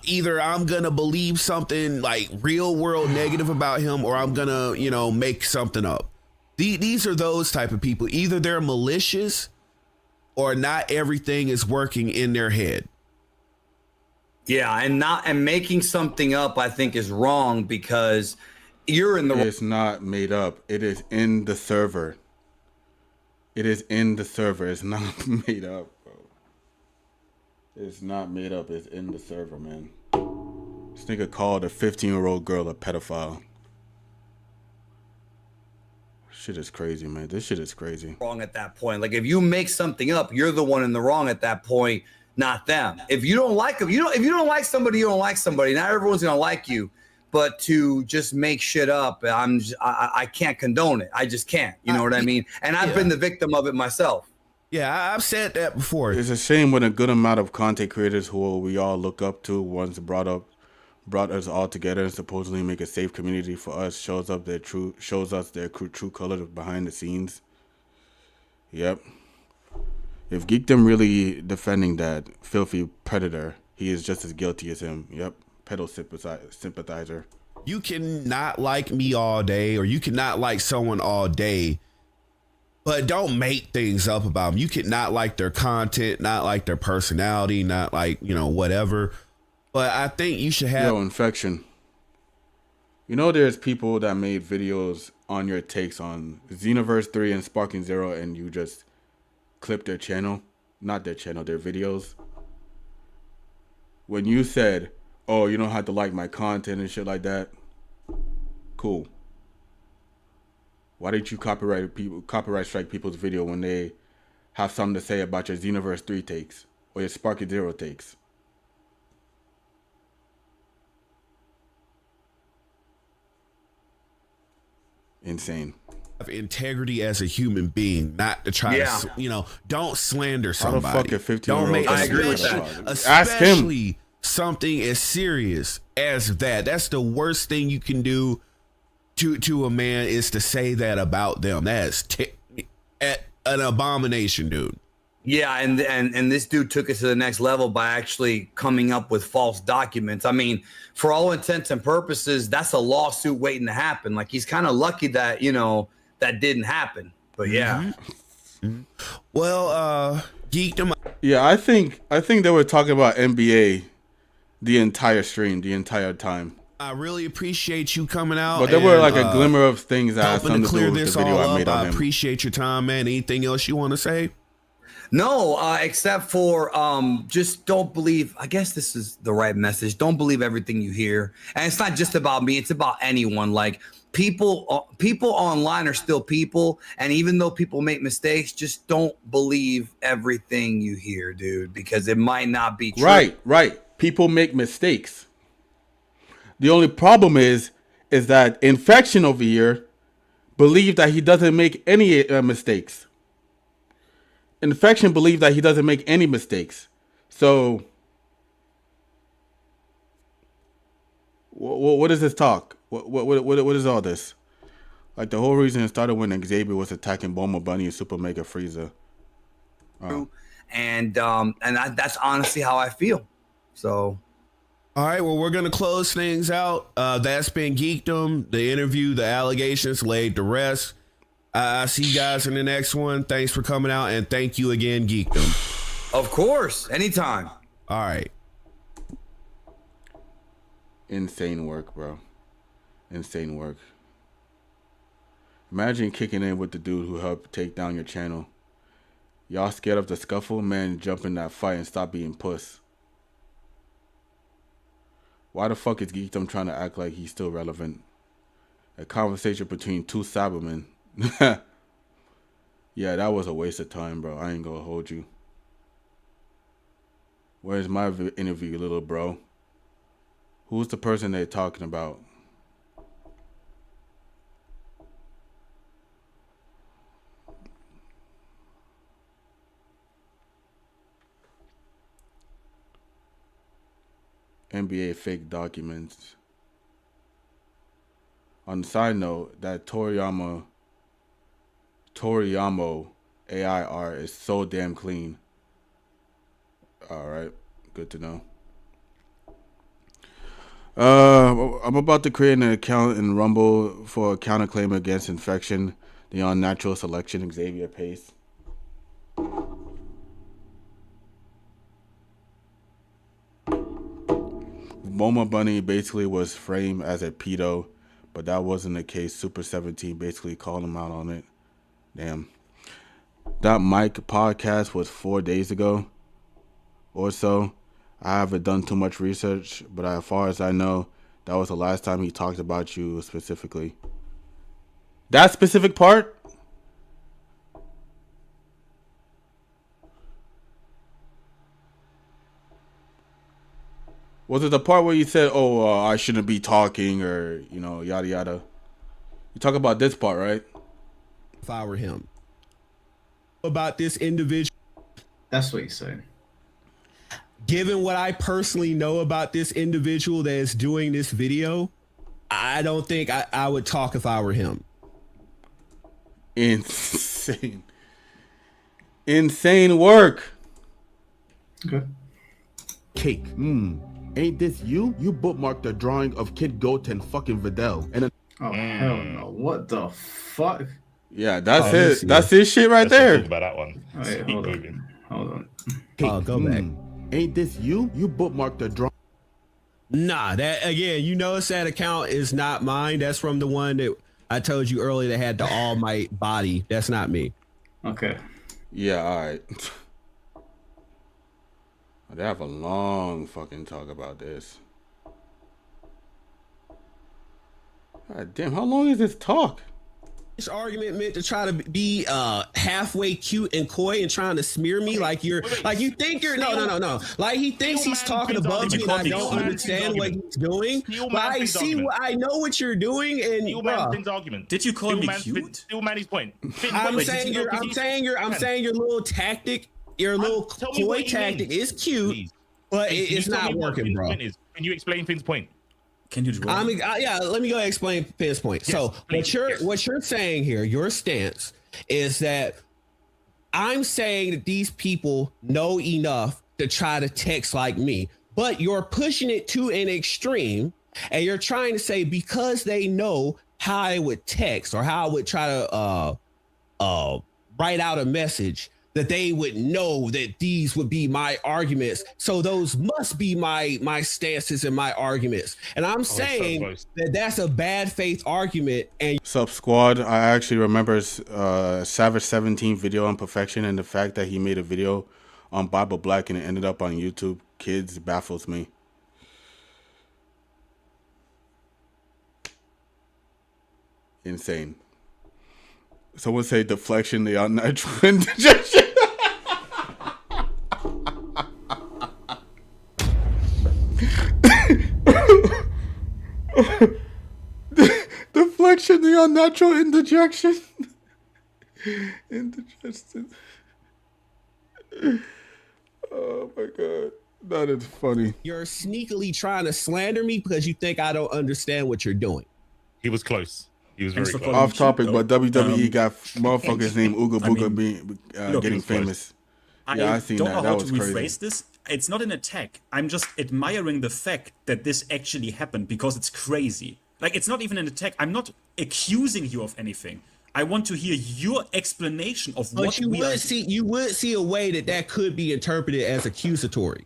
either I'm gonna believe something like real world negative about him, or I'm gonna, make something up. These are those type of people. Either they're malicious or not everything is working in their head. Yeah, and making something up, I think, is wrong because you're in the. It's not made up. It is in the server. It is in the server. It's not made up, bro. It's not made up. It's in the server, man. This nigga called a 15-year-old girl a pedophile. Shit is crazy, man. This shit is crazy. Wrong at that point. Like if you make something up, you're the one in the wrong at that point, not them. If you don't like them, if you don't like somebody, you don't like somebody. Not everyone's gonna like you, but to just make shit up, I can't condone it. I just can't. You know what I mean? And I've been the victim of it myself. Yeah, I've said that before. It's a shame when a good amount of content creators who we all look up to once brought us all together and supposedly make a safe community for us shows us their true colors behind the scenes. Yep. If Geekdom really defending that filthy predator, he is just as guilty as him. Yep. Pedal sympathizer. You cannot like me all day, or you cannot like someone all day, but don't make things up about them. You cannot like their content, not like their personality, not like, whatever. But I think you should have... Yo, Infection. You know there's people that made videos on your takes on Xenoverse 3 and Sparking Zero, and you just clip their channel? Not their channel, their videos. When you said, oh, you don't have to like my content and shit like that. Cool. Why didn't you copyright strike people's video when they have something to say about your Xenoverse 3 takes or your Sparking Zero takes? Insane. Have integrity as a human being, not to try to, don't slander somebody. How the fuck a 15-year-old I agree with that. Ask him. Especially something as serious as that. That's the worst thing you can do to a man, is to say that about them. That's an abomination, dude. Yeah, and this dude took it to the next level by actually coming up with false documents. I mean, for all intents and purposes, that's a lawsuit waiting to happen. Like, he's kind of lucky that, that didn't happen. But yeah. Mm-hmm. Well, Geekdom. Yeah, I think they were talking about NBA the entire stream, the entire time. I really appreciate you coming out. But there were like a glimmer of things that had something to clear do with this the video all I made up. on I him. appreciate your time, man. Anything else you want to say? No, except for just don't believe. I guess this is the right message. Don't believe everything you hear, and it's not just about me. It's about anyone. Like people online are still people, and even though people make mistakes, just don't believe everything you hear, dude, because it might not be true. Right. People make mistakes. The only problem is that Infection over here believes that he doesn't make any mistakes. Infection believes that he doesn't make any mistakes. So, what is this talk? What is all this? Like, the whole reason it started when Xavier was attacking Bulma Bunny and Super Mega Frieza. And that's honestly how I feel. So. All right, well, we're going to close things out. That's been Geekdom. The interview, the allegations laid to rest. I see you guys in the next one. Thanks for coming out, and thank you again, Geekdom. Of course, anytime. All right. Insane work, bro. Insane work. Imagine kicking in with the dude who helped take down your channel. Y'all scared of the scuffle? Man, jump in that fight and stop being puss. Why the fuck is Geekdom trying to act like he's still relevant? A conversation between two Cybermen. Yeah, that was a waste of time, bro. I ain't gonna hold you. Where's my interview, little bro? Who's the person they're talking about? NBA fake documents. On the side note, that Toriyama AI art is so damn clean. Alright, good to know. I'm about to create an account in Rumble for a counterclaim against Infection, the unnatural selection Xavier Pace. Bulma Bunny basically was framed as a pedo, but that wasn't the case. Super 17 basically called him out on it. Damn. That Mike podcast was 4 days ago or so. I haven't done too much research, but as far as I know, that was the last time he talked about you specifically. That specific part? Was it the part where you said, "Oh, I shouldn't be talking," or yada yada? You talk about this part, right? If I were him, about this individual. That's what he's saying. Given what I personally know about this individual that is doing this video, I don't think I would talk if I were him. Insane. Insane work. Okay. Cake. Ain't this you? You bookmarked the drawing of Kid Goat and fucking Vidal. And Oh hell no! What the fuck? yeah, that's Oh, it. That's his shit right Let's not there. talk about that one. Wait, Keep hold moving. on. Hold on. Oh, go back. Ain't this you? You bookmarked the drawing. Nah, that again, you notice that account is not mine. That's from the one that I told you earlier that had the All Might body. That's not me. Okay. Yeah, all right. They have a long fucking talk about this. God damn, how long is this talk? This argument meant to try to be halfway cute and coy and trying to smear me like you're like you think you're no. Like he thinks he's talking above me and I don't understand what he's doing. But I see, I know what you're doing, and Steel Man Finn's argument. Did you call Steel me Man, cute? Steel Man, his point. Finn, I'm wait, saying did you your know- I'm saying your little tactic, your little Tell me what coy you tactic mean, is cute, please. but Can you it's tell not me what working, Finn's bro. point is? Can you explain Finn's point? Can you draw? Yeah, let me go ahead and explain Finn's point. Yes, So please. what you're saying here, your stance is that I'm saying that these people know enough to try to text like me, but you're pushing it to an extreme, and you're trying to say because they know how I would text or how I would try to write out a message, that they would know that these would be my arguments. So those must be my stances and my arguments. And I'm saying close. that that's a bad faith argument. And Sup squad, I actually remember Savage 17 video on perfection, and the fact that he made a video on Bible Black and it ended up on YouTube Kids baffles me. Insane. Someone say deflection, the unnatural indigestion. Deflection, the unnatural indigestion. Indigestion. Oh my god. That is funny. you're sneakily trying to slander me because you think I don't understand what you're doing. He was close. He was very Thanks for close. calling. Off topic, though. but WWE got motherfuckers named Ooga Booga being look, getting was close. famous. I Yeah, I seen don't that. know That how was to rephrase crazy. this. It's not an attack. I'm just admiring the fact that this actually happened because it's crazy. Like, it's not even an attack. I'm not accusing you of anything. I want to hear your explanation of But what you we are. would see a way that could be interpreted as accusatory.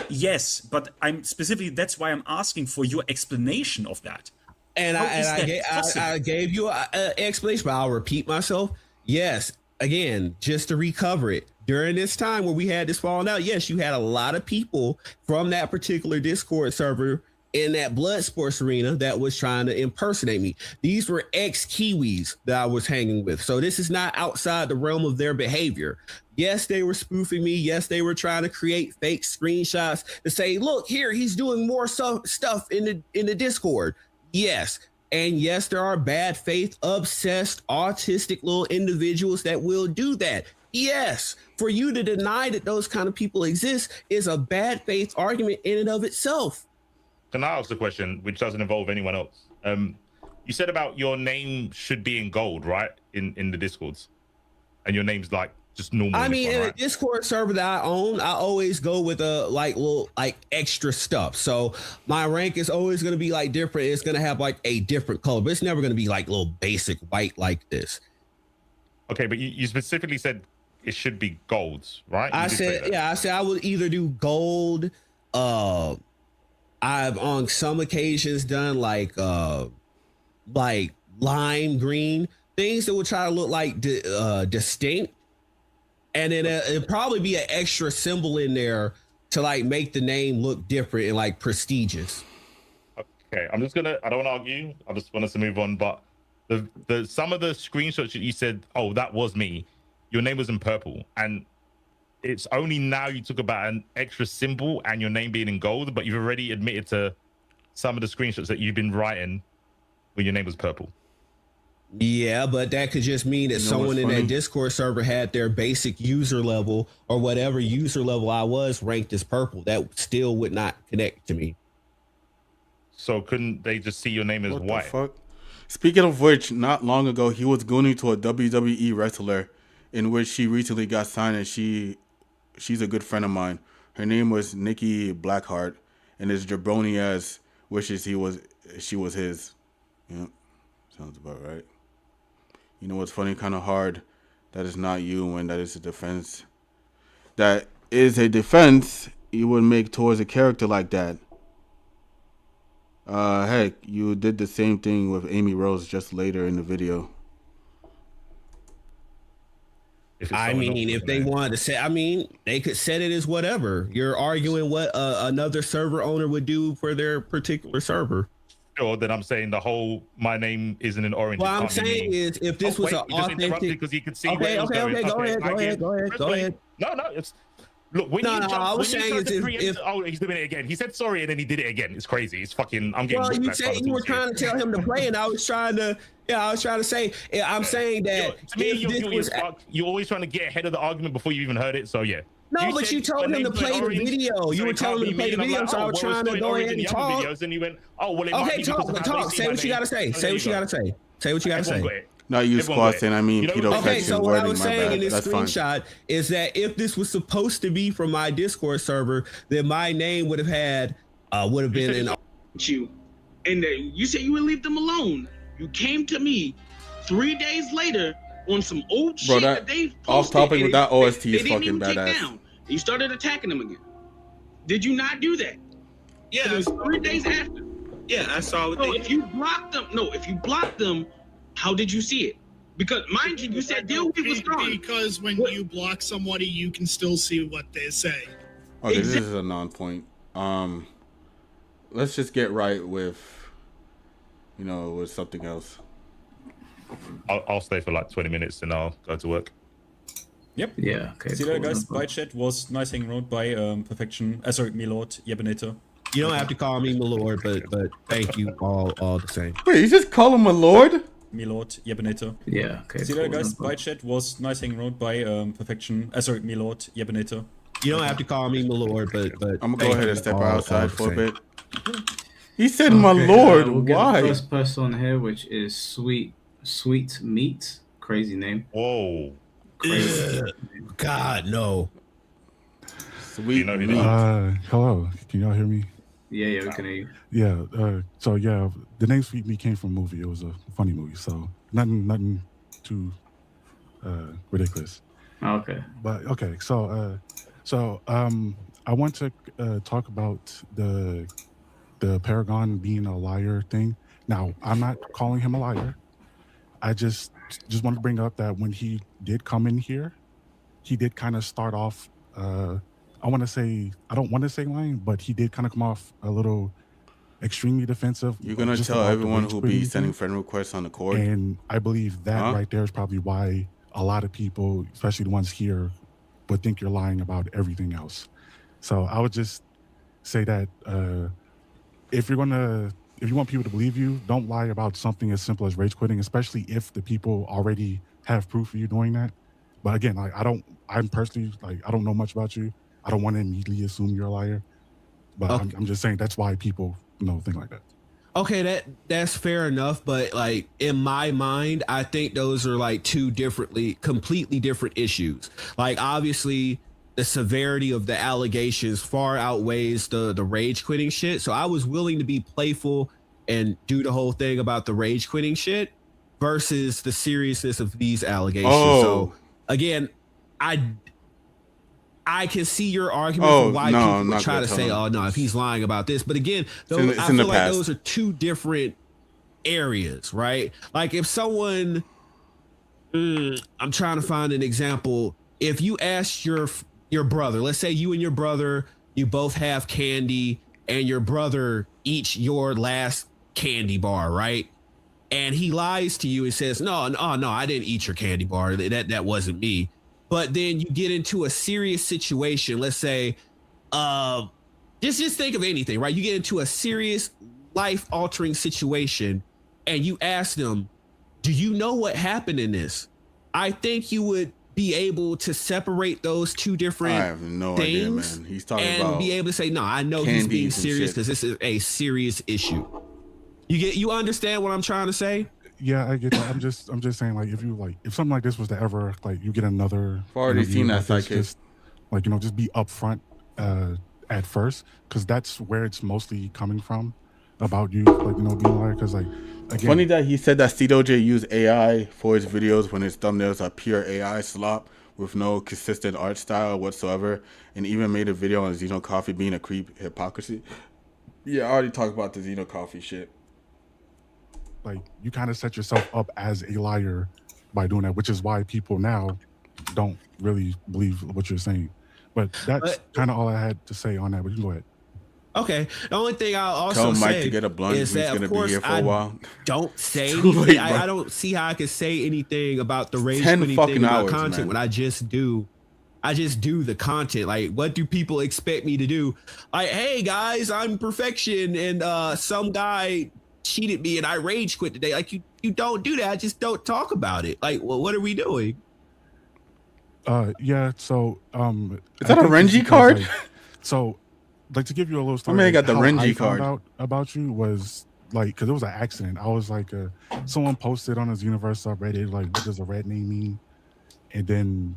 Yes, but I'm specifically. That's why I'm asking for your explanation of that. And How is that possible? I gave you an explanation, but I'll repeat myself. Yes, again, just to recover it. During this time where we had this falling out, yes, you had a lot of people from that particular Discord server in that blood sports arena that was trying to impersonate me. These were ex-Kiwis that I was hanging with. So this is not outside the realm of their behavior. Yes, they were spoofing me. Yes, they were trying to create fake screenshots to say, look, here, he's doing more stuff in the Discord. Yes. And yes, there are bad faith, obsessed, autistic little individuals that will do that. Yes. For you to deny that those kind of people exist is a bad faith argument in and of itself. Can I ask a question which doesn't involve anyone else? You said about your name should be in gold, right? In the Discords, and your name's like just normal. I mean, in a right? Discord server that I own, I always go with a little extra stuff. So my rank is always going to be like different. It's going to have like a different color, but it's never going to be like little basic white like this. Okay, but you specifically said it should be golds, right? You I did say said, that. yeah, I said I would either do gold. I've on some occasions done like lime green, things that would try to look like distinct, and then it'd probably be an extra symbol in there to like make the name look different and like prestigious. Okay, I don't want to argue. I just want us to move on. But the some of the screenshots that you said, oh, that was me. Your name was in purple, and it's only now you talk about an extra symbol and your name being in gold, but you've already admitted to some of the screenshots that you've been writing when your name was purple. Yeah, but that could just mean that You know someone what's in funny? that Discord server had their basic user level or whatever user level I was ranked as purple. That still would not connect to me. So couldn't they just see your name as What white? the fuck? Speaking of which, not long ago he was gooning to a WWE wrestler, in which she recently got signed, and she's a good friend of mine. Her name was Nikki Blackheart, and his jabroni ass wishes she was his. Yeah, sounds about right. You know what's funny? Kind of hard that it's not you when that is a defense. That is a defense you would make towards a character like that. Heck, you did the same thing with Amy Rose just later in the video. If it's I someone mean, else's if they name. wanted to say, I mean, they could set it as whatever. You're arguing what another server owner would do for their particular server. Sure, then I'm saying the whole my name isn't in orange. What it I'm can't be saying me. is, if this was an you just interrupted authentic, because you could see Okay, where it was okay, going. okay, go ahead, I go get ahead, it. go ahead, Press go play. ahead. No, it's look when No, you no, jump, I was when you saying tried is to if- oh, he's doing it again. He said sorry and then he did it again. It's crazy. It's fucking. I'm getting. well, you whiplash by said the you were tools here. trying to tell him to play, and I was trying to say, I'm saying that To me, if this was. you're always trying to get ahead of the argument before you even heard it. So yeah. No, but said you told my him to name's play the orange, video. You so were it telling can't him to be play the me. And I'm video, like, so I oh, was well, trying it's to not go orange ahead in and the other talk. videos. And you went, oh, well, it might Okay, be talk, because of but how they talk. see Say my what you name. gotta say. So Say there what you go. gotta say. Say what you gotta Everyone say. got it. Not you, Everyone got it. Squaston. I mean, You know, pedo Okay, section so what I wording. was My saying in bad. this That's fine. screenshot is that if this was supposed to be from my Discord server, then my name would have been in. You, and you said you would leave them alone. You came to me 3 days later on some old Bro, shit that- that they off posted. topic and with that OST they is didn't fucking even take badass. down. You started attacking them again. Did you not do that? Yeah, It was 3 days after. yeah, I saw what So they if you blocked them, how did you see it? Because mind you said Dilwyn was gone. Because when What? you block somebody, you can still see what they say. Okay, this is a non-point. Let's just get right with, with something else. I'll stay for like 20 minutes and I'll go to work. Yep. Yeah. Okay. See you later, guys. Bye, chat. Was nice hanging out by Perfection. Sorry, Milord, Yebeneto. You don't have to call me my lord, but thank you all the same. Wait, you just call him a lord? Milord, Yebeneto. Yeah. Okay. See you later, cool, guys. no Bye, chat. Was nice hanging out by Perfection. Sorry, Milord, Yebeneto. You don't have to call me my lord, but I'm gonna go thank ahead you and step all outside the for a same. bit. He said, "My Okay, lord, we'll get why?" the first person on here, which is Sweet Meat. Crazy name. Whoa. Crazy. God, no. Sweet You know who meat. that Hello. Can y'all hear me? Yeah, we can hear you. Yeah. So yeah, the name Sweet Meat came from a movie. It was a funny movie, so nothing too ridiculous. Oh, okay. But okay, so I want to talk about the Paragon being a liar thing. Now, I'm not calling him a liar. I just want to bring up that when he did come in here, he did kind of start off. I don't want to say lying, but he did kind of come off a little extremely defensive. You're gonna just tell about the everyone rage who'll quitting be thing. sending friend requests on the cord. And I believe that Huh? right there is probably why a lot of people, especially the ones here, would think you're lying about everything else. So I would just say that if you want people to believe you, don't lie about something as simple as rage quitting, especially if the people already have proof of you doing that. But again, I'm personally, I don't know much about you. I don't want to immediately assume you're a liar. But Okay. I'm just saying that's why people, think like that. Okay, that's fair enough, but in my mind, I think those are two completely different issues. Obviously, the severity of the allegations far outweighs the rage quitting shit. So I was willing to be playful and do the whole thing about the rage quitting shit versus the seriousness of these allegations. Oh. So again, I can see your argument Oh, for why no, people I'm would not try gonna to tell say, him. "Oh no, if he's lying about this." But again, in those, the- I it's in feel the like past. those are two different areas, right? If someone, I'm trying to find an example. If you ask your brother, let's say you and your brother, you both have candy, and your brother eats your last candy bar, right? and he lies to you and says, no, I didn't eat your candy bar. That wasn't me. But then you get into a serious situation. Let's say, just think of anything, right? You get into a serious life-altering situation and you ask them, do you know what happened in this? I think you would be able to separate those two different I have no idea, things man. He's talking and about be able to say, no, I know he's being candies and serious shit. because this is a serious issue. You understand what I'm trying to say? Yeah, I get that. I'm just saying, like, if something like this was to ever, like, you get another. I've already interview seen that like this, sidekick. just, like, just be upfront at first, because that's where it's mostly coming from about you, like, being a liar. Because, like, again, Funny that he said that CDOJ used AI for his videos when his thumbnails are pure AI slop with no consistent art style whatsoever, and even made a video on Xeno Coffee being a creep hypocrisy. Yeah, I already talked about the Xeno Coffee shit. like, you kind of set yourself up as a liar by doing that, which is why people now don't really believe what you're saying. But that's kind of all I had to say on that. But you can go ahead. Okay. The only thing I'll also Tell Mike say to get a blunt. is He's that, gonna of be course, here for a while. don't say Too anything. late, bro. I don't see how I could say anything about the rage 10 quitting fucking thing about hours, content man. when I just do the content. Like, what do people expect me to do? Like, hey guys, I'm perfection, and some guy cheated me and I rage quit today. Like, you don't do that. Just don't talk about it. Like, well, what are we doing? Yeah. So, Is that a Renji card? Like, to give you a little story. My man got the how Renji I found card. out about you was like, because it was an accident. I was like, someone posted on his universe subreddit, like, what does a red name mean? And then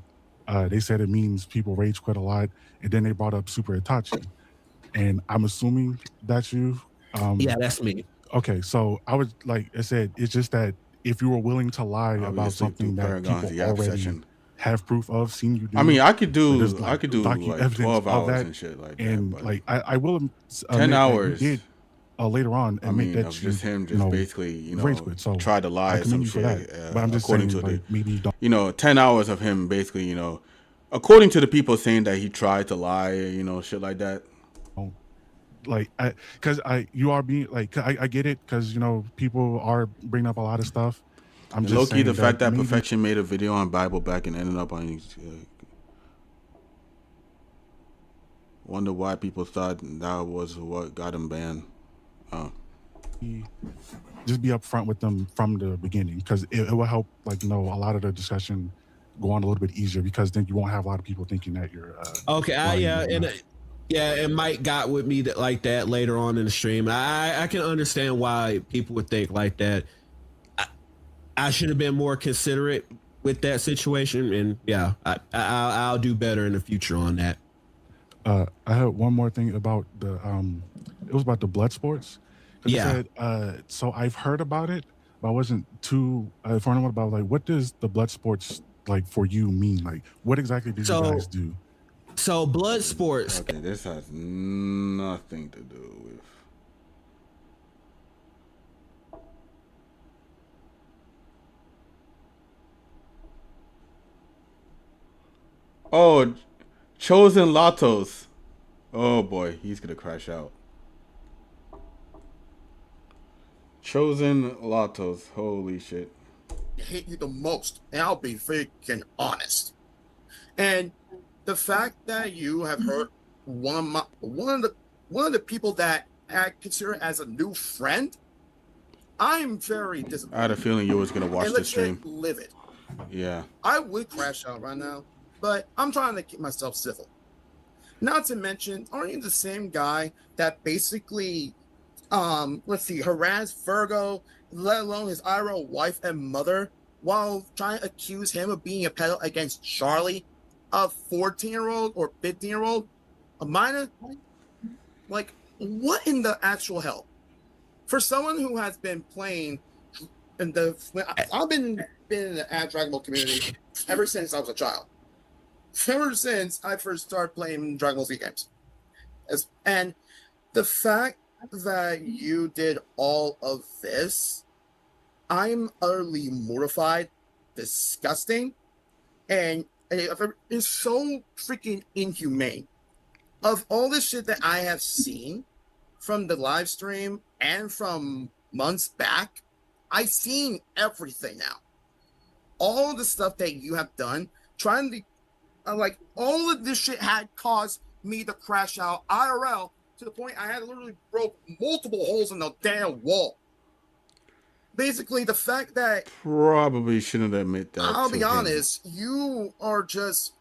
they said it means people rage quit a lot. And then they brought up Super Itachi. And I'm assuming that's you. Yeah, that's me. Okay, so I was like I said, it's just that if you were willing to lie about Obviously, something through that Paragon's people Yap already session. have proof of, seen you do. I mean, I could there's, do like, like evidence 12 of hours that, and shit like and that. But like I will admit 10 that hours. you did later on I admit mean, that of just him you know, basically, rage quit. So tried to lie I or some commend you for shit. that. But I'm just according saying, to like, maybe you don't. 10 hours of him basically, according to the people saying that he tried to lie, shit like that. Like, you are being like, I get it, because people are bringing up a lot of stuff. I'm And just low-key, saying the fact that maybe, Perfection made a video on Bible back and ended up on wonder why people thought that was what got him banned. just be upfront with them from the beginning, because it will help, like, a lot of the discussion go on a little bit easier, because then you won't have a lot of people thinking that you're Okay, lying yeah, and whatnot. and Mike got with me like that later on in the stream. I can understand why people would think like that. I should have been more considerate with that situation, and yeah, I'll do better in the future on that. I had one more thing about the it was about the blood sports. 'Cause it Yeah. said, so I've heard about it, but I wasn't too informed about, like, what does the blood sports, like, for you mean? Like, what exactly did you guys do? So blood sports. Okay, this has nothing to do with. Oh, Chosen Latos. Oh boy, he's gonna crash out. Chosen Latos. Holy shit. Hate you the most, and I'll be freaking honest. And the fact that you have hurt one of the people that I consider as a new friend, I'm very disappointed. I had a feeling you was gonna watch and the let's stream. get livid. Yeah. I would crash out right now, but I'm trying to keep myself civil. Not to mention, aren't you the same guy that basically, harassed Virgo, let alone his IRL wife and mother, while trying to accuse him of being a pedo against Charlie, a 14-year-old or 15-year-old, a minor? Like, what in the actual hell? For someone who has been playing I've been in the Dragon Ball community ever since I was a child. Ever since I first started playing Dragon Ball Z games. And the fact that you did all of this, I'm utterly mortified, disgusting, and it's so freaking inhumane. Of all the shit that I have seen from the live stream and from months back, I've seen everything now. All the stuff that you have done, trying to, like, all of this shit had caused me to crash out IRL to the point I had literally broke multiple holes in the damn wall. Basically, the fact that Probably shouldn't admit that. I'll to be him. honest, you are just,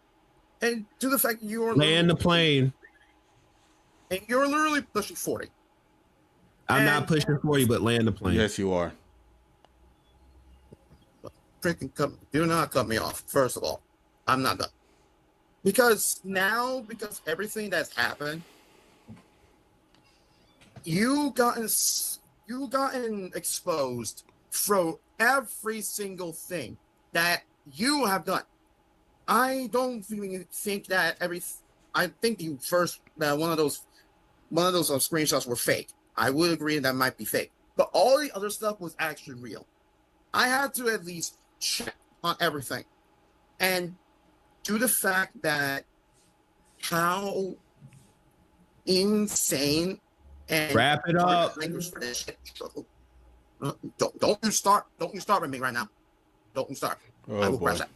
and to the fact that you are Land the plane. and you're literally pushing 40. I'm not And- pushing for you, but land the plane. Yes, you are. Freaking do not cut me off. First of all, I'm not done. Because everything that's happened, you gotten exposed for every single thing that you have done. I don't even think that I think you first that one of those screenshots were fake. I would agree that might be fake, but all the other stuff was actually real. I had to at least check on everything, and to the fact that how insane and Wrap it up. Don't you start with me right now. Don't you start. I Oh will boy. crash that.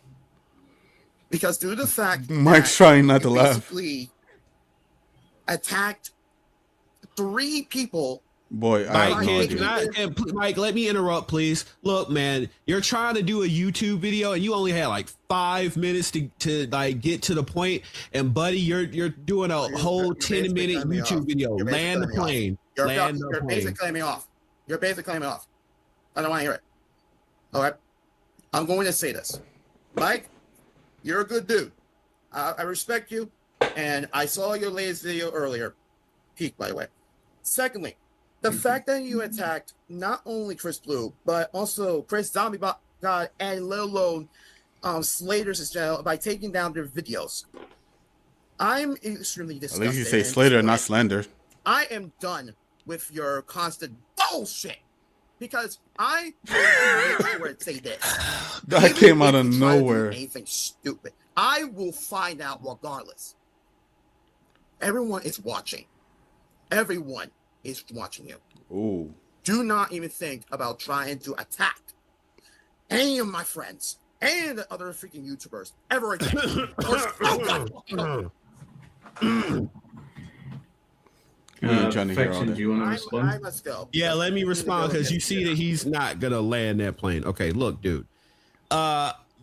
Because due to the fact Mike's that trying not to you laugh. basically attacked 3 people. Boy, I Mike, have no idea. Mike, let me interrupt, please. Look, man, you're trying to do a YouTube video and you only had like 5 minutes to like get to the point. And buddy, you're doing a whole you're basically 10-minute cutting me YouTube off. video. You're basically Land the cutting me off. plane. You're Land the basically plane. cutting me off. You're basically cutting me off. I don't want to hear it. All right. I'm going to say this. Mike, you're a good dude. I respect you. And I saw your latest video earlier. Peak, by the way. Secondly, the fact that you attacked not only Chris Blue, but also Chris Zombie God and let alone Slater's channel by taking down their videos. I'm extremely At disgusted. least you say and Slater, not disappointed. Slender. I am done with your constant bullshit because I will say this. That Even came out if of you try to do nowhere. Anything stupid, I will find out regardless. Everyone is watching. Everyone is watching you. Ooh. Do not even think about trying to attack any of my friends, any of the other freaking YouTubers ever again. Or so We ain't trying to hear all Perfection, do that. you want to I respond? must go. Yeah, let me respond because you see that he's not gonna land that plane. Okay, look, dude.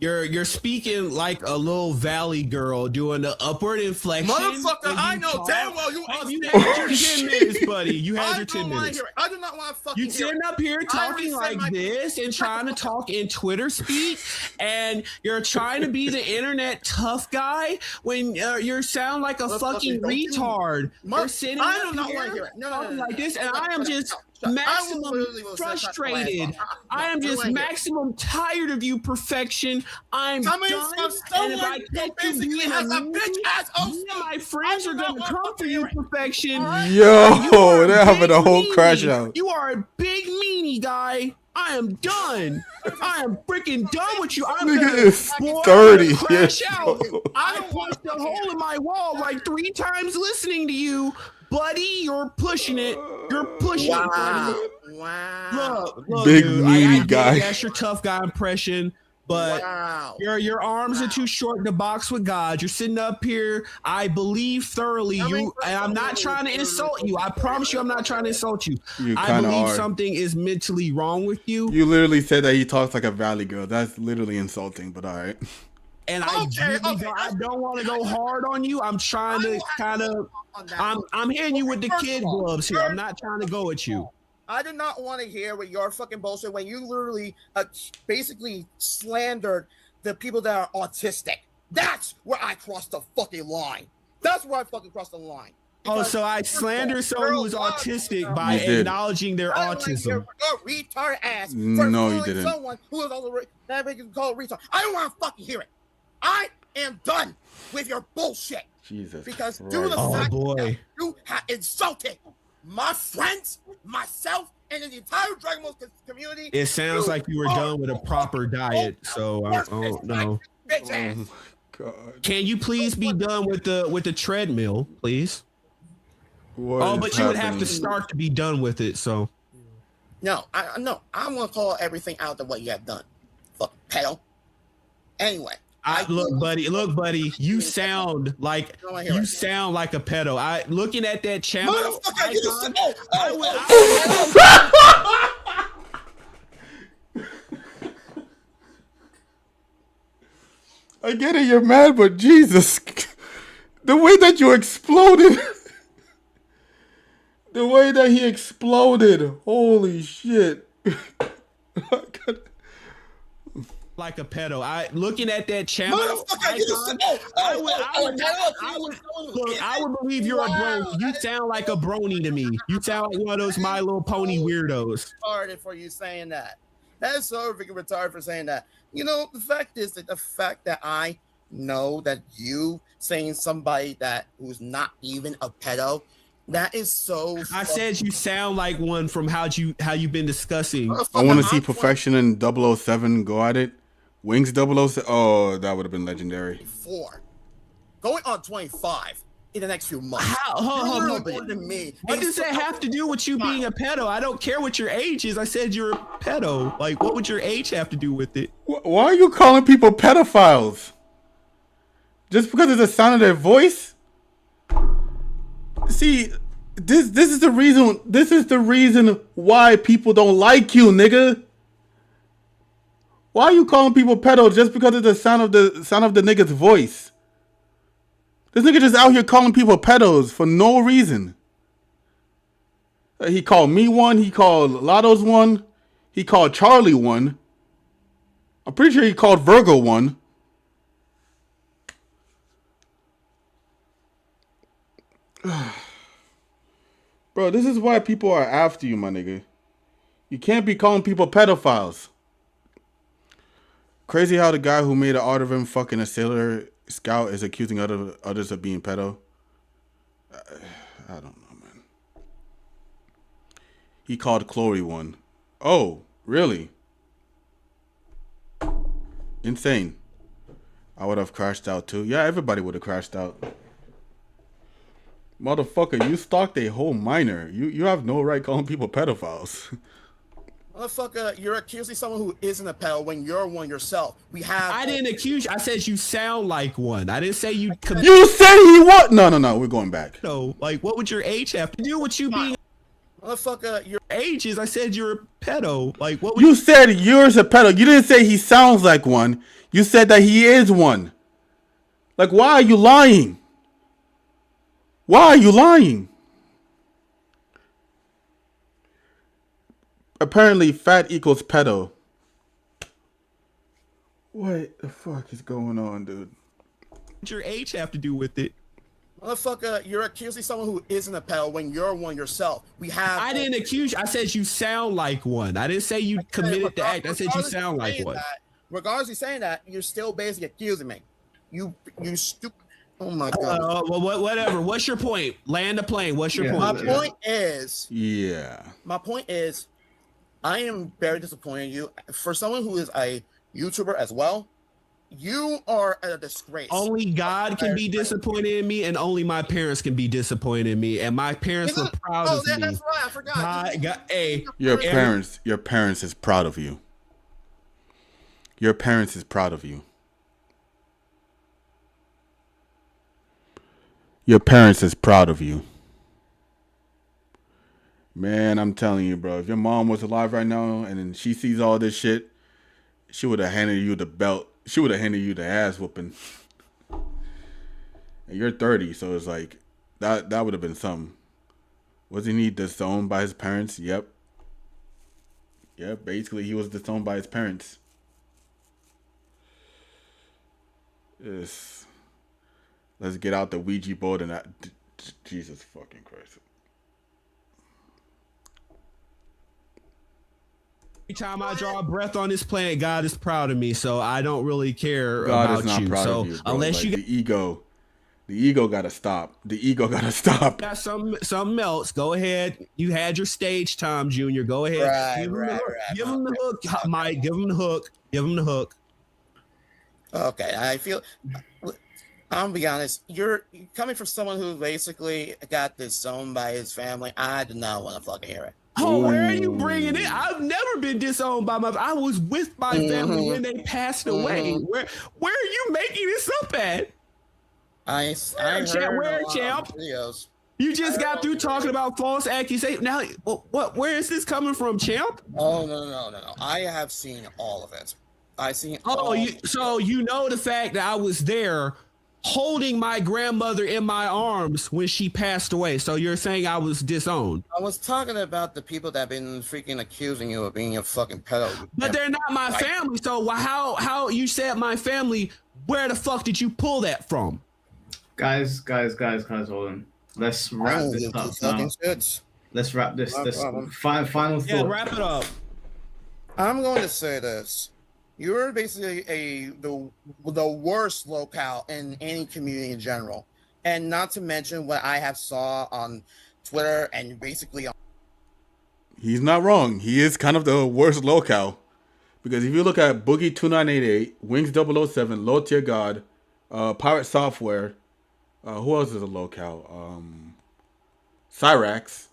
You're speaking like a little valley girl doing the upward inflection. Motherfucker, when I you know talk. damn well you Oh, ain't you standing had your for 10 shit. minutes, buddy. You had I your 10 don't want to minutes. hear it. I do not want to fucking You hear sitting it. up here I already talking said like my- this and trying to talk in Twitter speak, and you're trying to be the internet tough guy when you sound like a Look, fucking don't you- retard. Mother- You're sitting I up do not here want to hear it. No, talking like this, and I am just maximum frustrated. I am just maximum tired of you, Perfection. I'm Coming done. from And if someone I who catch you basically being has a meanie, bitch ass me and my friends are gonna come for you, Perfection. Yo, You are a they're having a big whole meanie. crash out. You are a big meanie guy. I am done. I am freaking done with you. I'm Nigga gonna is boy, 30 crash years out. old. I punched a hole in my wall like 3 times listening to you, buddy. You're pushing it. You're pushing it, buddy. Wow. Look, Big dude, meanie I get guy. That's your tough guy impression, but Wow. your arms are too short to box with God. You're sitting up here. I believe thoroughly you, and I'm not trying to insult you. I promise you, I'm not trying to insult you. You I kind of believe are. something is mentally wrong with you, You literally said that he talks like a valley girl. That's literally insulting, but all right. and Okay, I don't want to go hard on you. I'm trying to kind of. I'm hitting you with the kid gloves here. I'm not trying to go at you. I did not want to hear with your fucking bullshit when you literally basically slandered the people that are autistic. That's where I crossed the fucking line. That's where I fucking crossed the line. Oh, Because so I first of all, slander someone you're who's a lot autistic of- by You did. acknowledging their I don't like autism. your retard ass. For No, you calling didn't. Someone who is also that we can call retard. I don't want to fucking hear it. I am done with your bullshit Jesus. because Christ. due to the Oh, fact boy. that you have insulted my friends, myself, and the entire Dragon Ball community. It sounds like you were done with a proper diet, so I don't know. Bitch Oh ass. my God. Can you please be done with the treadmill, please? What Oh, is but you would have to happening? start to be done with it. So No, I'm gonna call everything out of what you have done. Fucking pedo. Anyway. Look, buddy, you sound like a pedo. Looking at that channel. I get it, you're mad, but Jesus, the way that you exploded, the way that he exploded, holy shit. Like a pedo. Looking at that channel. I would believe you're a brony. You sound like a brony to me. You sound like one of those My Little Pony weirdos. Retarded for you saying that. That is so freaking retarded for saying that. You know, the fact is that the fact that I know that you saying somebody that who's not even a pedo, that is so. I said you sound like one from how you've been discussing. I want to see Perfection and 007 go at it. Wings 007. Oh, that would have been legendary. 4. Going on 25 in the next few months. Hold on. Me. What does that have to do with you being a pedo? I don't care what your age is. I said you're a pedo. Like, what would your age have to do with it? Why are you calling people pedophiles? Just because it's the sound of their voice? See, this is the reason. This is the reason why people don't like you, nigga. Why are you calling people pedo just because of the sound of the nigga's voice? This nigga just out here calling people pedos for no reason. He called me one. He called Lotto's one. He called Charlie one. I'm pretty sure he called Virgo one. Bro, this is why people are after you, my nigga. You can't be calling people pedophiles. Crazy how the guy who made an art of him fucking a sailor scout is accusing others of being pedo. I don't know, man. He called Chloe one. Oh, really? Insane. I would have crashed out too. Yeah, everybody would have crashed out. Motherfucker, you stalked a whole minor. You have no right calling people pedophiles. Motherfucker, you're accusing someone who isn't a pedo when you're one yourself. I didn't accuse you. I said you sound like one. I didn't say you. You said he was. No. We're going back. No, like what would your age have to do with you being? Motherfucker, your age is. I said you're a pedo. Like what? You said you're a pedo. You didn't say he sounds like one. You said that he is one. Like, why are you lying? Why are you lying? Apparently, fat equals pedo. What the fuck is going on, dude? What your age have to do with it? Motherfucker, you're accusing someone who isn't a pedo when you're one yourself. I didn't accuse you. I said you sound like one. I didn't say you committed the act. I said you sound like one. Regardless of saying that, you're still basically accusing me. You stupid. Oh my god. Well, whatever. What's your point? Land the plane. What's your point? My point is. Yeah. My point is, I am very disappointed in you. For someone who is a YouTuber as well, you are a disgrace. Only God can be disappointed in me, and only my parents can be disappointed in me. And my parents were proud of me. That's right. I forgot. Your parents is proud of you. Your parents is proud of you. Your parents is proud of you. Man, I'm telling you, bro. If your mom was alive right now and then she sees all this shit, she would have handed you the belt. She would have handed you the ass whooping. And you're 30, so it's like that would have been something. Wasn't he disowned by his parents? Yep. Basically he was disowned by his parents. Let's get out the Ouija board and that. Jesus fucking Christ. Every time I draw a breath on this planet, God is proud of me, so I don't really care God about is not you. Proud so of you, unless like, you the ego gotta stop. The ego gotta stop. Got something else. Go ahead. You had your stage time, Junior. Go ahead. Give him the hook, Mike. Give him the hook. Give him the hook. Okay, I feel. I'm gonna be honest. You're coming from someone who basically got disowned by his family. I do not want to fucking hear it. Oh, where are you bringing it? I've never been disowned by my. I was with my family when they passed away. Where are you making this up at? I heard where, a lot champ? of videos. You just got through talking about false accusations. Now, what? Where is this coming from, champ? Oh no! I have seen all of it. I seen. So you know the fact that I was there, holding my grandmother in my arms when she passed away. So you're saying I was disowned? I was talking about the people that have been freaking accusing you of being a fucking pedo. But they're not my family. So how you said my family? Where the fuck did you pull that from? Guys, hold on. Let's wrap this up now. Let's wrap this. Final thought. Yeah, wrap it up. I'm going to say this. You're basically the worst locale in any community in general. And not to mention what I have saw on Twitter and basically on. He's not wrong. He is kind of the worst locale. Because if you look at Boogie2988, Wings 007, Low Tier God, Pirate Software, who else is a locale? Cyrax.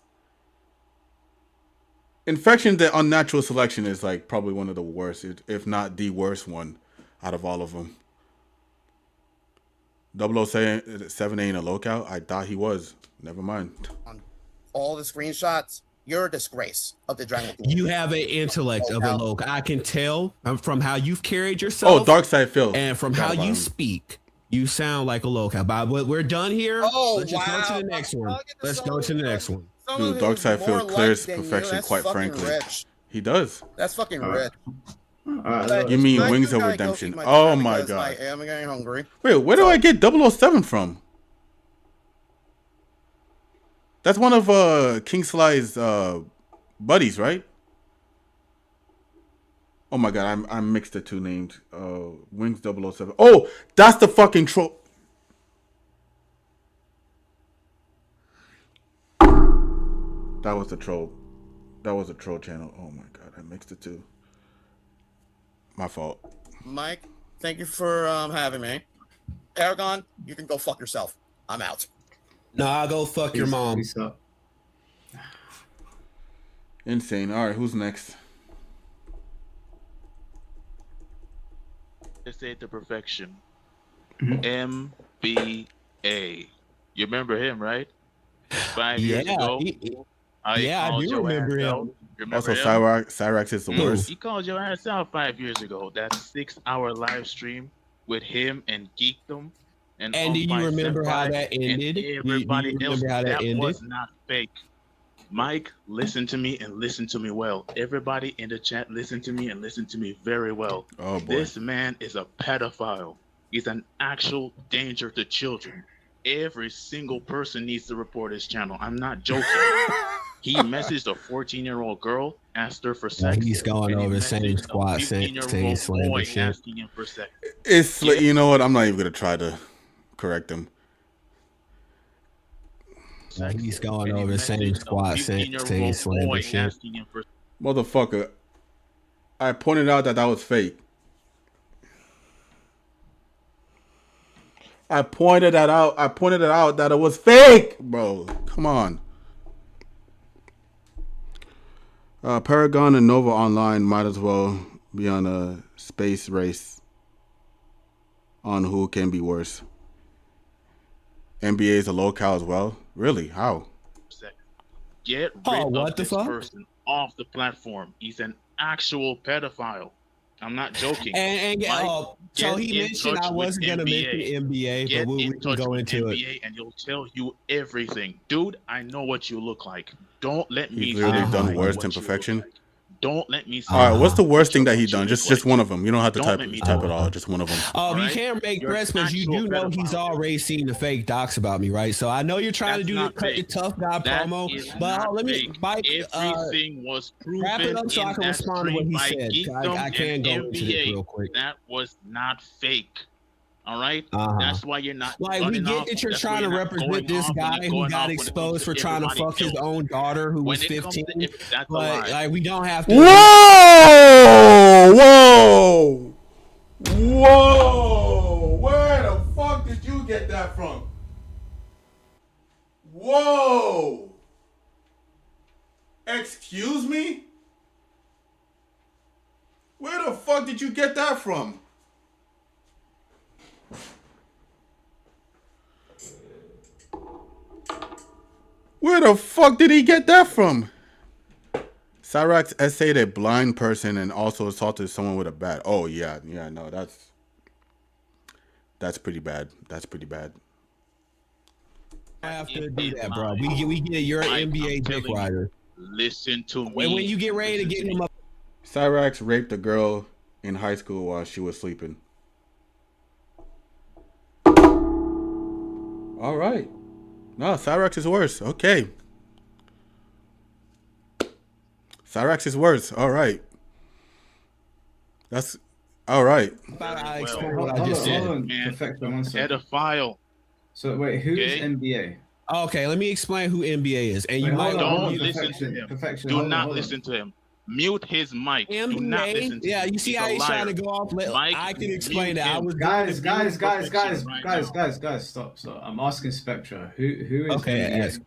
Infection, the Unnatural Selection is like probably one of the worst, if not the worst one out of all of them. 007 ain't a locale? I thought he was. Never mind. On all the screenshots, you're a disgrace of the Dragon community. You have an intellect of a locale. I can tell from how you've carried yourself. Oh, Dark Side Phil. And from how you speak. You sound like a locale. But we're done here. Let's just go to the next one. Let's go to the next one. Dude, Dark Side Phil clears perfection, quite frankly. Rich. He does. That's fucking rich. You mean Wings of Redemption? Oh my god. I am getting hungry. Wait, where do I get 007 from? That's one of King Sly's buddies, right? Oh my god, I mixed the two names. Wings 007. Oh, that's the fucking troll. That was the troll. That was a troll channel. Oh my god, I mixed the two. My fault. Mike, thank you for having me. Aragon, you can go fuck yourself. I'm out. No, I'll go fuck your mom. Insane. All right, who's next? This ain't the perfection. MBA. You remember him, right? 5 years ago. I do remember him. Also, Cyrax is the worst. He called your ass out 5 years ago. That 6-hour live stream with him and Geekdom. And do you remember how that ended? Everybody else, that was not fake. Mike, listen to me and listen to me well. Everybody in the chat, listen to me and listen to me very well. Oh boy. This man is a pedophile. He's an actual danger to children. Every single person needs to report his channel. I'm not joking. He messaged a 14-year-old girl, asked her for sex. He's going over the same squad, saying slander shit. Asking him for sex. It's like, you know what? I'm not even gonna try to correct him. He's going over the same squad, saying slander shit. Motherfucker, I pointed out that was fake. I pointed it out that it was fake, bro. Come on. Paragon and Nova Online might as well be on a space race on who can be worse. NBA is a locale as well. Really? How? Get rid of this person off the platform. He's an actual pedophile. I'm not joking. So he mentioned I wasn't going to mention NBA, but we can go into NBA it. And he'll tell you everything. Dude, I know what you look like. Don't let me. He's literally done worse than perfection. Don't let me. All right, what's the worst thing that he done? Just one of them. You don't have to type it all. Just one of them. You can't make threats, but you do know he's already seen the fake docs about me, right? So I know you're trying to do the tough guy promo, but let me, Mike, everything was proven. Wrap it up so I can respond to what he said. I can go into it real quick. That was not fake. All right, that's why you're not. Like, we get that you're trying to represent this guy who got exposed for trying to fuck his own daughter who was 15. But like, we don't have to. Whoa! Where the fuck did you get that from? Whoa! Excuse me? Where the fuck did you get that from? Where the fuck did he get that from? Cyrax essayed a blind person and also assaulted someone with a bat. Oh, yeah. Yeah, no, that's pretty bad. That's pretty bad. I have to do that, bro. We get you're an NBA dick rider. Listen to me. When you get ready to get him up. Cyrax raped a girl in high school while she was sleeping. All right. No, Cyrax is worse. Okay. Cyrax is worse. All right. That's all right. I explain what I just said. Pedophile. So wait, who's NBA? Okay, let me explain who NBA is. And you might don't listen to him. Do not listen to him. Mute his mic. NBA? Do not listen to him. Yeah, you see how he's trying to go off. I can explain that. I was guys, stop. I'm asking Spectra. Who is NBA?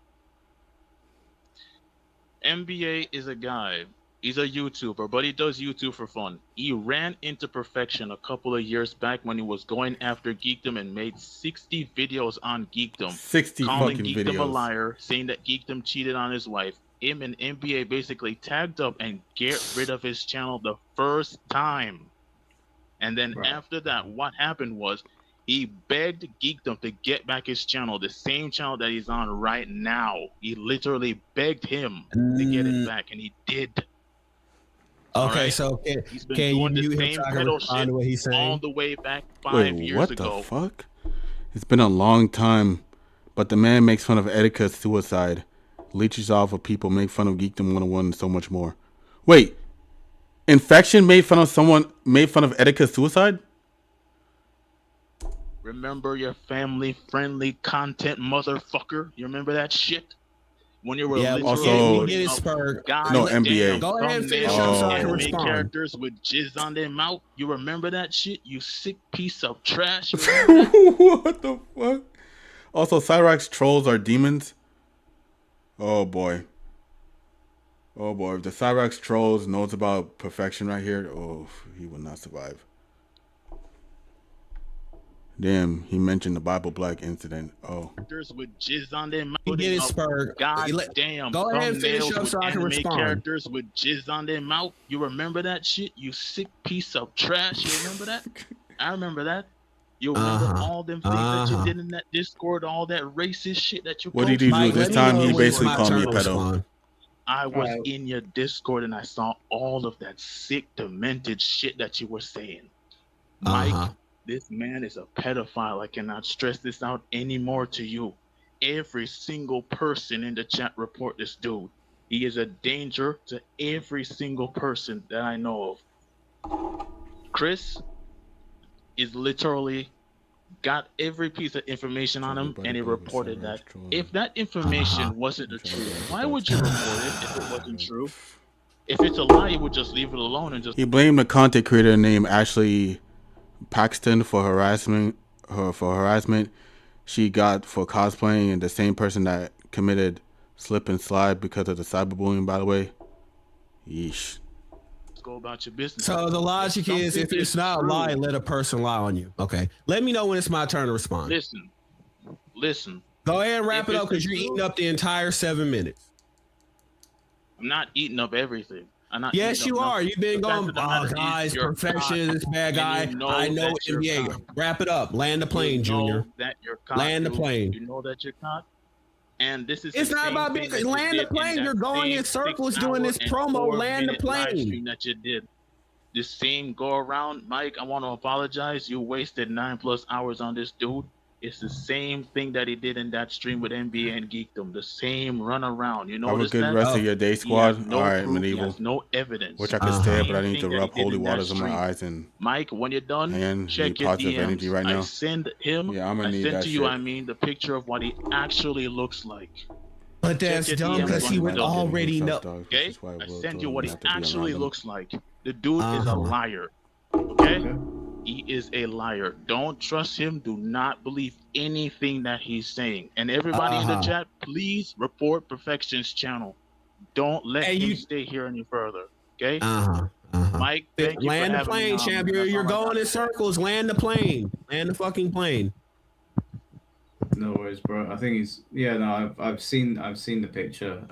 NBA is a guy. He's a YouTuber, but he does YouTube for fun. He ran into perfection a couple of years back when he was going after Geekdom and made 60 videos on Geekdom. 60 calling fucking Geekdom videos. a liar, saying that Geekdom cheated on his wife. Him and NBA basically tagged up and get rid of his channel the first time. And then after that, what happened was he begged Geekdom to get back his channel, the same channel that he's on right now. He literally begged him to get it back, and he did. Okay, so can you mute him so I can respond to what he's saying? All the way back 5 years what ago. the fuck? It's been a long time, but the man makes fun of Etica's suicide, leeches off of people, make fun of Geekdom 101, and so much more. Wait, Infection made fun of Etica's suicide? Remember your family-friendly content, motherfucker? You remember that shit? When you were also get it spurred. No, NBA. Go ahead and finish up so I can respond. Characters with jizz on their mouth. You remember that shit? You sick piece of trash. You what the fuck? Also, Cyrax trolls are demons. Oh boy. Oh boy. If the Cyrax trolls knows about perfection right here, oh, he will not survive. Damn, he mentioned the Bible Black incident. Oh. Characters with jizz on their mouth. Get it spurred. God damn. Go ahead and finish up so I can respond. Characters with jizz on their mouth. You remember that shit? You sick piece of trash. You remember that? I remember that. You remember all them things that you did in that Discord, all that racist shit that you What did he do this time? He basically called me a pedo. I was in your Discord and I saw all of that sick, demented shit that you were saying. Mike, this man is a pedophile. I cannot stress this out anymore to you. Every single person in the chat report this dude. He is a danger to every single person that I know of. Chris is literally got every piece of information on him and he reported that. If that information wasn't the truth, why would you report it if it wasn't true? If it's a lie, you would just leave it alone and just... He blamed the content creator named Ashley Paxton for harassment she got for cosplaying, and the same person that committed slip and slide because of the cyberbullying, by the way. Yeesh. Go about your business. So the logic is, if it's not a lie, let a person lie on you. Okay. Let me know when it's my turn to respond. Listen. Go ahead and wrap it up because you're eating up the entire 7 minutes. I'm not eating up everything. Yes, you are. You've been going, oh, guys, perfection, this bad guy. I know NBA. Wrap it up. Land the plane, Junior. Land the plane. You know that you're caught. And this is it's not about being land the plane. You're going in circles doing this promo. Land the plane. That you did. This same go around, Mike. I want to apologize. You wasted 9+ hours on this dude. It's the same thing that he did in that stream with NBA and Geekdom. The same run around. You know. Have a good rest of your day, squad. All right, Medieval. No evidence. Wish I could stay, but I need to rub holy waters on my eyes and. Mike, when you're done, check your positive DMs. Energy right now. I send him. Yeah, I'm gonna need that to you. shit. I mean, the picture of what he actually looks like. But that's dumb because he would already know. Okay, I send you what he actually looks like. The dude is a liar. Okay. He is a liar. Don't trust him. Do not believe anything that he's saying. And everybody in the chat, please report Perfection's channel. Don't let him stay here any further. Okay. Mike, thank you land for the plane, champ. You're going in circles. Land the plane. Land the fucking plane. No worries, bro. I think he's I've seen the picture.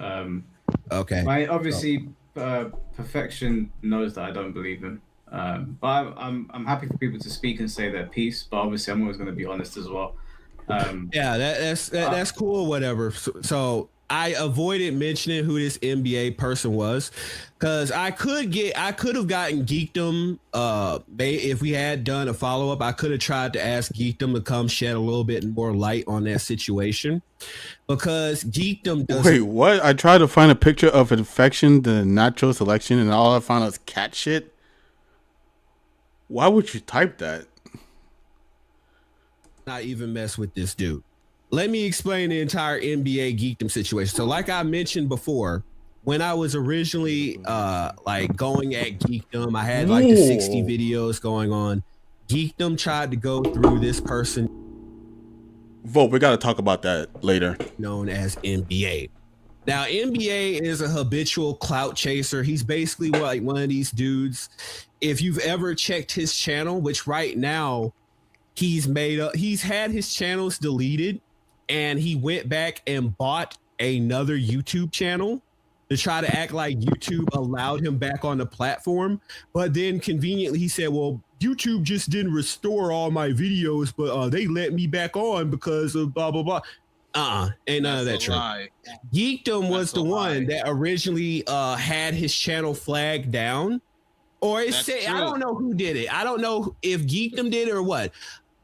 Okay. Obviously, Perfection knows that I don't believe him. But I'm happy for people to speak and say their piece. But obviously, I'm always going to be honest as well. That's cool. Whatever. So I avoided mentioning who this NBA person was because I could have gotten Geekdom. If we had done a follow up, I could have tried to ask Geekdom to come shed a little bit more light on that situation because Geekdom doesn't. Wait, what? I tried to find a picture of Infection, the natural selection, and all I found was cat shit. Why would you type that? Not even mess with this dude. Let me explain the entire NBA Geekdom situation. So like I mentioned before, when I was originally going at Geekdom, I had like the 60 videos going on. Geekdom tried to go through this person. Vote, we got to talk about that later. Known as NBA. Now, NBA is a habitual clout chaser. He's basically like one of these dudes. If you've ever checked his channel, which right now he's had his channels deleted. And he went back and bought another YouTube channel to try to act like YouTube allowed him back on the platform. But then conveniently he said, well, YouTube just didn't restore all my videos, but they let me back on because of blah, blah, blah. Ain't none of that true. Geekdom was the one that originally had his channel flagged down. Or it said, I don't know who did it. I don't know if Geekdom did it or what.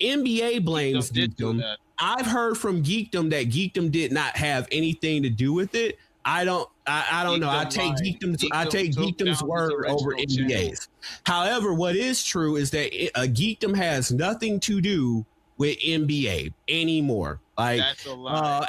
NBA blames Geekdom. I've heard from Geekdom that Geekdom did not have anything to do with it. I don't know. I take Geekdom's word over NBA's. However, what is true is that Geekdom has nothing to do with NBA anymore. Like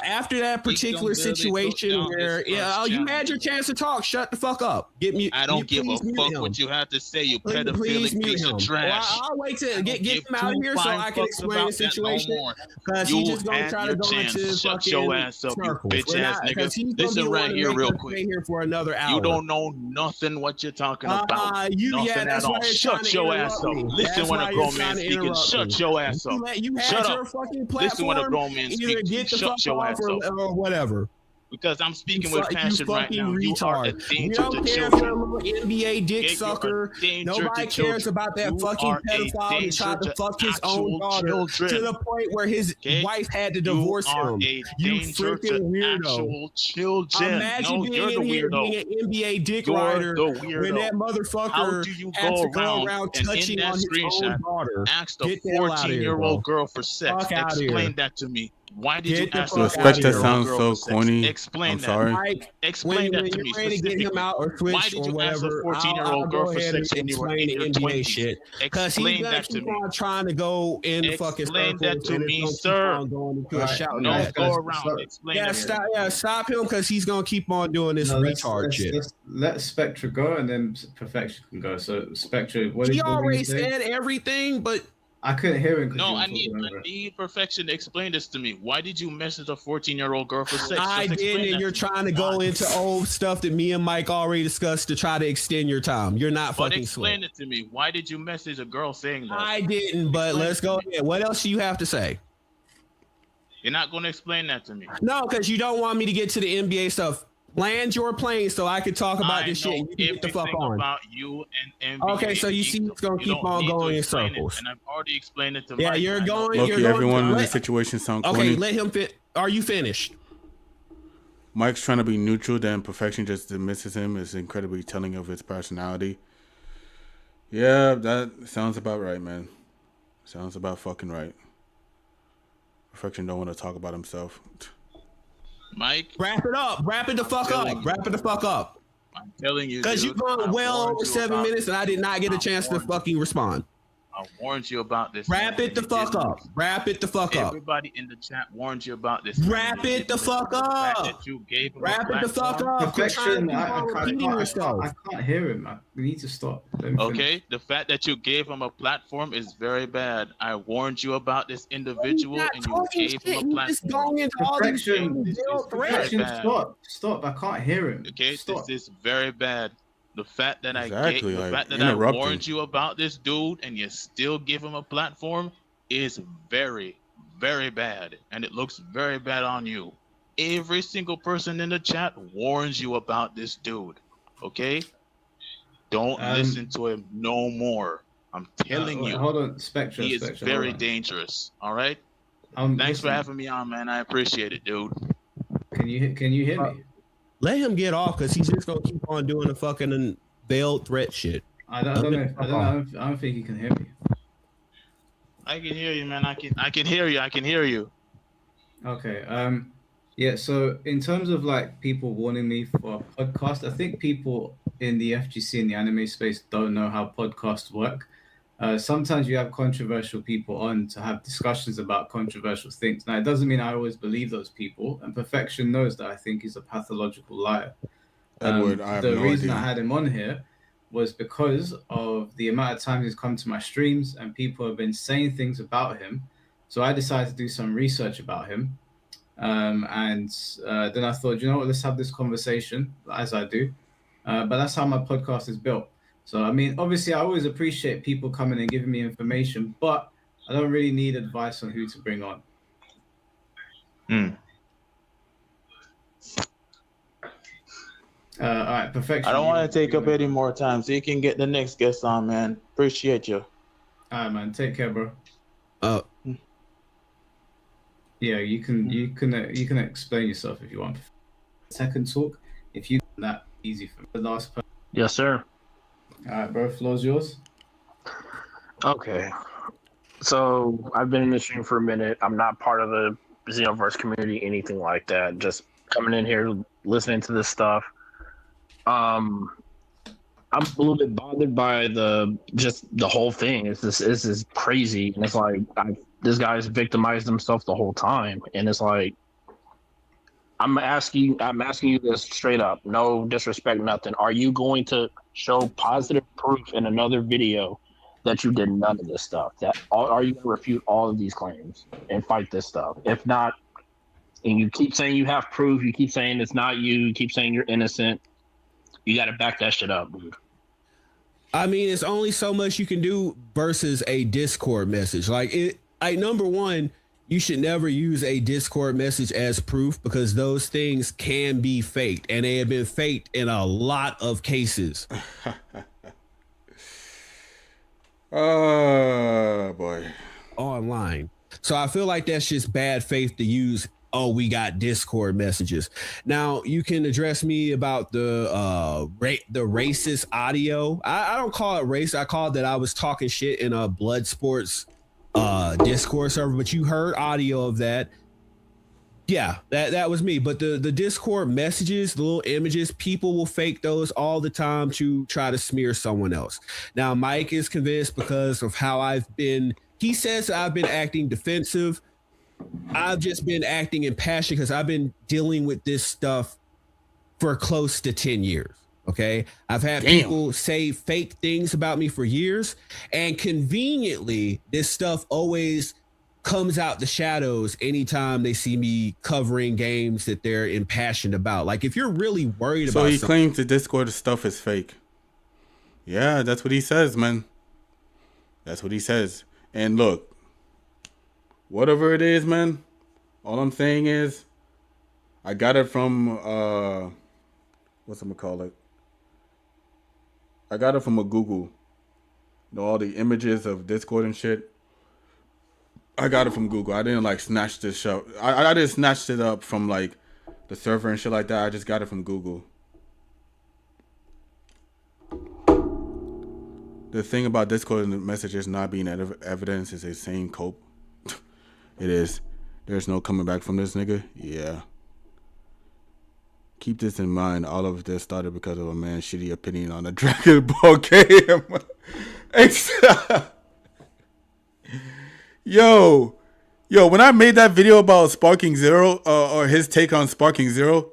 after that particular situation where you had your chance to talk, shut the fuck up. I don't give a fuck what you have to say, you pedophilic piece of trash. I'll wait to get him out of here so I can explain the situation. Because he's just gonna try to go into shut your ass up, you bitch ass nigga. Listen right here, real quick. Here for another hour. You don't know nothing what you're talking about. Nothing at all. Shut your ass up. Listen when a grown man speaking. Shut your ass up. Shut up. Listen when a grown man speaking. Shut your ass up or whatever. Because I'm speaking with passion right now. You are a danger to children. NBA dick sucker. Nobody cares about that fucking pedophile who tried to fuck his own daughter to the point where his wife had to divorce him. You freaking weirdo. Children. Imagine being in here being an NBA dick rider when that motherfucker has to go around touching on his own daughter. Ask the 14-year-old girl for sex. Explain that to me. Why did you ask the respect that sounds so corny? Explain I'm that. sorry. Explain that to me specifically. Why did you ask a 14-year-old girl for sex when you were in your 20s? Explain that to me. Trying to go in the fucking Explain that to me, sir. No, go around. Explain that. Stop him because he's gonna keep on doing this retard shit. Let Spectra go and then Perfection can go. So Spectra, he already said everything, but I couldn't hear him. No, I need Perfection to explain this to me. Why did you message a 14-year-old girl for sex? I did, and you're trying to go into old stuff that me and Mike already discussed to try to extend your time. You're not fucking explain it to me. Why did you message a girl saying that? I didn't, but let's go ahead. What else do you have to say? You're not going to explain that to me. No, because you don't want me to get to the NBA stuff. Land your plane so I can talk about this shit. You can get the fuck on. About you and NBA. Okay, so you see it's gonna keep on going in circles. And I've already explained it to Mike. You're going. Loki, everyone in this situation sounds corny. Okay, let him fit. Are you finished? Mike's trying to be neutral, then Perfection just dismisses him. Is incredibly telling of his personality. Yeah, that sounds about right, man. Sounds about fucking right. Perfection don't want to talk about himself. Mike, wrap it up. Wrap it the fuck up. Wrap it the fuck up. I'm telling you, because you've gone well over 7 minutes, and I did not get a chance to fucking respond. I warned you about this. Wrap man, it the and you fuck didn't up. Wrap it the fuck up. Everybody in the chat warned you about this. Wrap it the fuck fact up. that you gave him a Wrap it the fuck platform- up. Quit trying Perfection. to keep on repeating yourself. I can't hear him. We need to stop. Let me finish. Okay, the fact that you gave him a platform is very bad. I warned you about this individual, You're not and you talking gave shit. him a You're just platform. going into all these Perfection. things. Zero threat. Perfection. Very bad. Stop. I can't hear him. Okay, Stop. this is very bad. The fact that Exactly, the like, fact that I interrupting. warned you about this dude and you still give him a platform is very, very bad, and it looks very bad on you. Every single person in the chat warns you about this dude. Okay, don't listen to him no more. I'm telling you, Hold on, Spectre. he is Spectre, very hold on. dangerous. All right. Um, Thanks for listen. having me on, man. I appreciate it, dude. Can you hear me? Let him get off because he's just gonna keep on doing the fucking veiled threat shit. I don't know. I don't think he can hear me. I can hear you, man. I can hear you. I can hear you. Okay. Yeah. So in terms of like people warning me for a podcast, I think people in the FGC and the anime space don't know how podcasts work. Sometimes you have controversial people on to have discussions about controversial things. Now, it doesn't mean I always believe those people, and Perfection knows that I think he's a pathological liar. Edward, I have the no reason idea. I had him on here was because of the amount of times he's come to my streams and people have been saying things about him. So I decided to do some research about him. Then I thought, you know what, let's have this conversation, as I do. But that's how my podcast is built. So, I mean, obviously, I always appreciate people coming and giving me information, but I don't really need advice on who to bring on. All right, Perfection. I don't want to take up any more time, so you can get the next guest on, man. Appreciate you. All right, man. Take care, bro. Yeah, you can explain yourself if you want. Second talk, if you that easy for the last person. Yes, sir. All right, bro. Floor's yours. Okay. So I've been in the stream for a minute. I'm not part of the Xenoverse community, anything like that. Just coming in here, listening to this stuff. I'm a little bit bothered by the whole thing. It's this crazy, and it's like this guy's victimized himself the whole time, and it's like I'm asking you this straight up, no disrespect, nothing. Are you going to show positive proof in another video that you did none of this stuff? Are you going to refute all of these claims and fight this stuff? If not, and you keep saying you have proof, you keep saying it's not you, you keep saying you're innocent, you got to back that shit up, dude. I mean, it's only so much you can do versus a Discord message. Number one, you should never use a Discord message as proof because those things can be faked, and they have been faked in a lot of cases. Oh boy. Online. So I feel like that's just bad faith to use. Oh, we got Discord messages. Now you can address me about the racist audio. I don't call it race. I call it that I was talking shit in a Blood Sports Discord server, but you heard audio of that. Yeah, that was me. But the Discord messages, the little images, people will fake those all the time to try to smear someone else. Now Mike is convinced because of how I've been. He says I've been acting defensive. I've just been acting impassioned because I've been dealing with this stuff for close to 10 years. Okay. I've had people say fake things about me for years. And conveniently, this stuff always comes out the shadows anytime they see me covering games that they're impassioned about. Like if you're really worried about So he claims the Discord stuff is fake. Yeah, that's what he says, man. That's what he says. And look, whatever it is, man, all I'm saying is I got it from what's I'm gonna call it? I got it from a Google. You know, all the images of Discord and shit. I got it from Google. I didn't like snatch this show. I just snatched it up from like the server and shit like that. I just got it from Google. The thing about Discord and the messages not being evidence is a sane cope. It is. There's no coming back from this nigga. Yeah. Keep this in mind. All of this started because of a man's shitty opinion on a Dragon Ball game. Yo, when I made that video about Sparking Zero, or his take on Sparking Zero,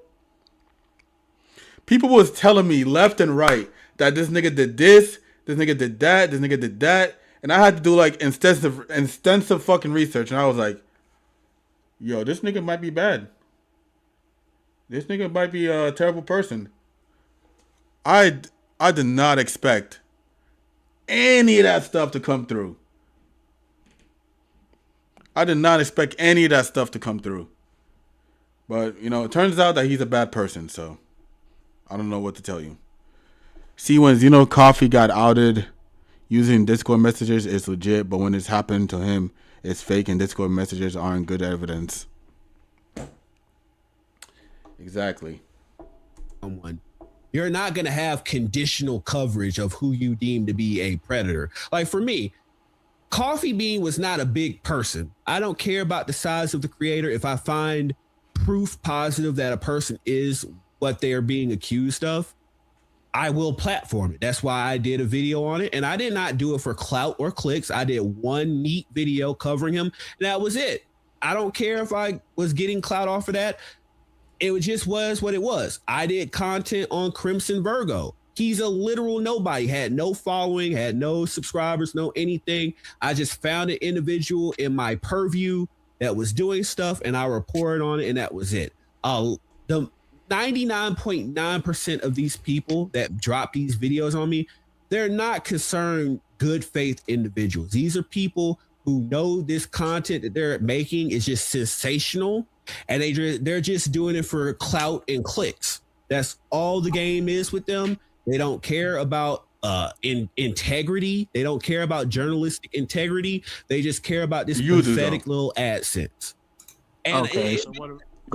people was telling me left and right that this nigga did this nigga did that, this nigga did that, and I had to do like extensive fucking research, and I was like, yo, this nigga might be bad. This nigga might be a terrible person. I did not expect any of that stuff to come through. I did not expect any of that stuff to come through. But, you know, it turns out that he's a bad person, so I don't know what to tell you. See, when Xeno Coffee got outed using Discord messages, it's legit, but when it's happened to him, it's fake, and Discord messages aren't good evidence. Exactly. You're not going to have conditional coverage of who you deem to be a predator. Like for me, Coffee Bean was not a big person. I don't care about the size of the creator. If I find proof positive that a person is what they are being accused of, I will platform it. That's why I did a video on it. And I did not do it for clout or clicks. I did one neat video covering him. And that was it. I don't care if I was getting clout off of that. It just was what it was. I did content on Crimson Virgo. He's a literal nobody, had no following, had no subscribers, no anything. I just found an individual in my purview that was doing stuff and I reported on it, and that was it. The 99.9% of these people that drop these videos on me, they're not concerned good faith individuals. These are people who know this content that they're making is just sensational, and they're just doing it for clout and clicks. That's all the game is with them. They don't care about integrity. They don't care about journalistic integrity. They just care about this pathetic little AdSense. And okay,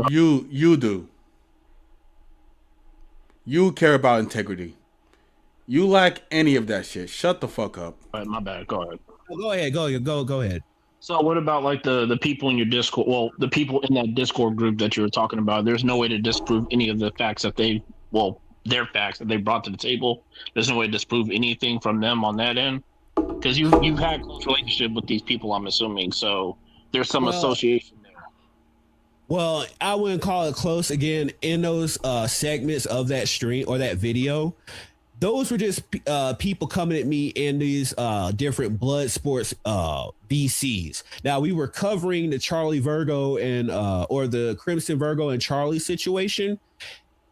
you do. You care about integrity. You lack any of that shit. Shut the fuck up. All right, my bad. Go ahead. Go ahead. So what about like the people in your Discord? Well, the people in that Discord group that you were talking about. There's no way to disprove any of the facts that their facts that they brought to the table. There's no way to disprove anything from them on that end, because you've had a close relationship with these people, I'm assuming. So there's some association there. Well, I wouldn't call it close. Again, in those segments of that stream or that video, those were just people coming at me in these different blood sports VCs. Now, we were covering the Charlie Virgo and or the Crimson Virgo and Charlie situation,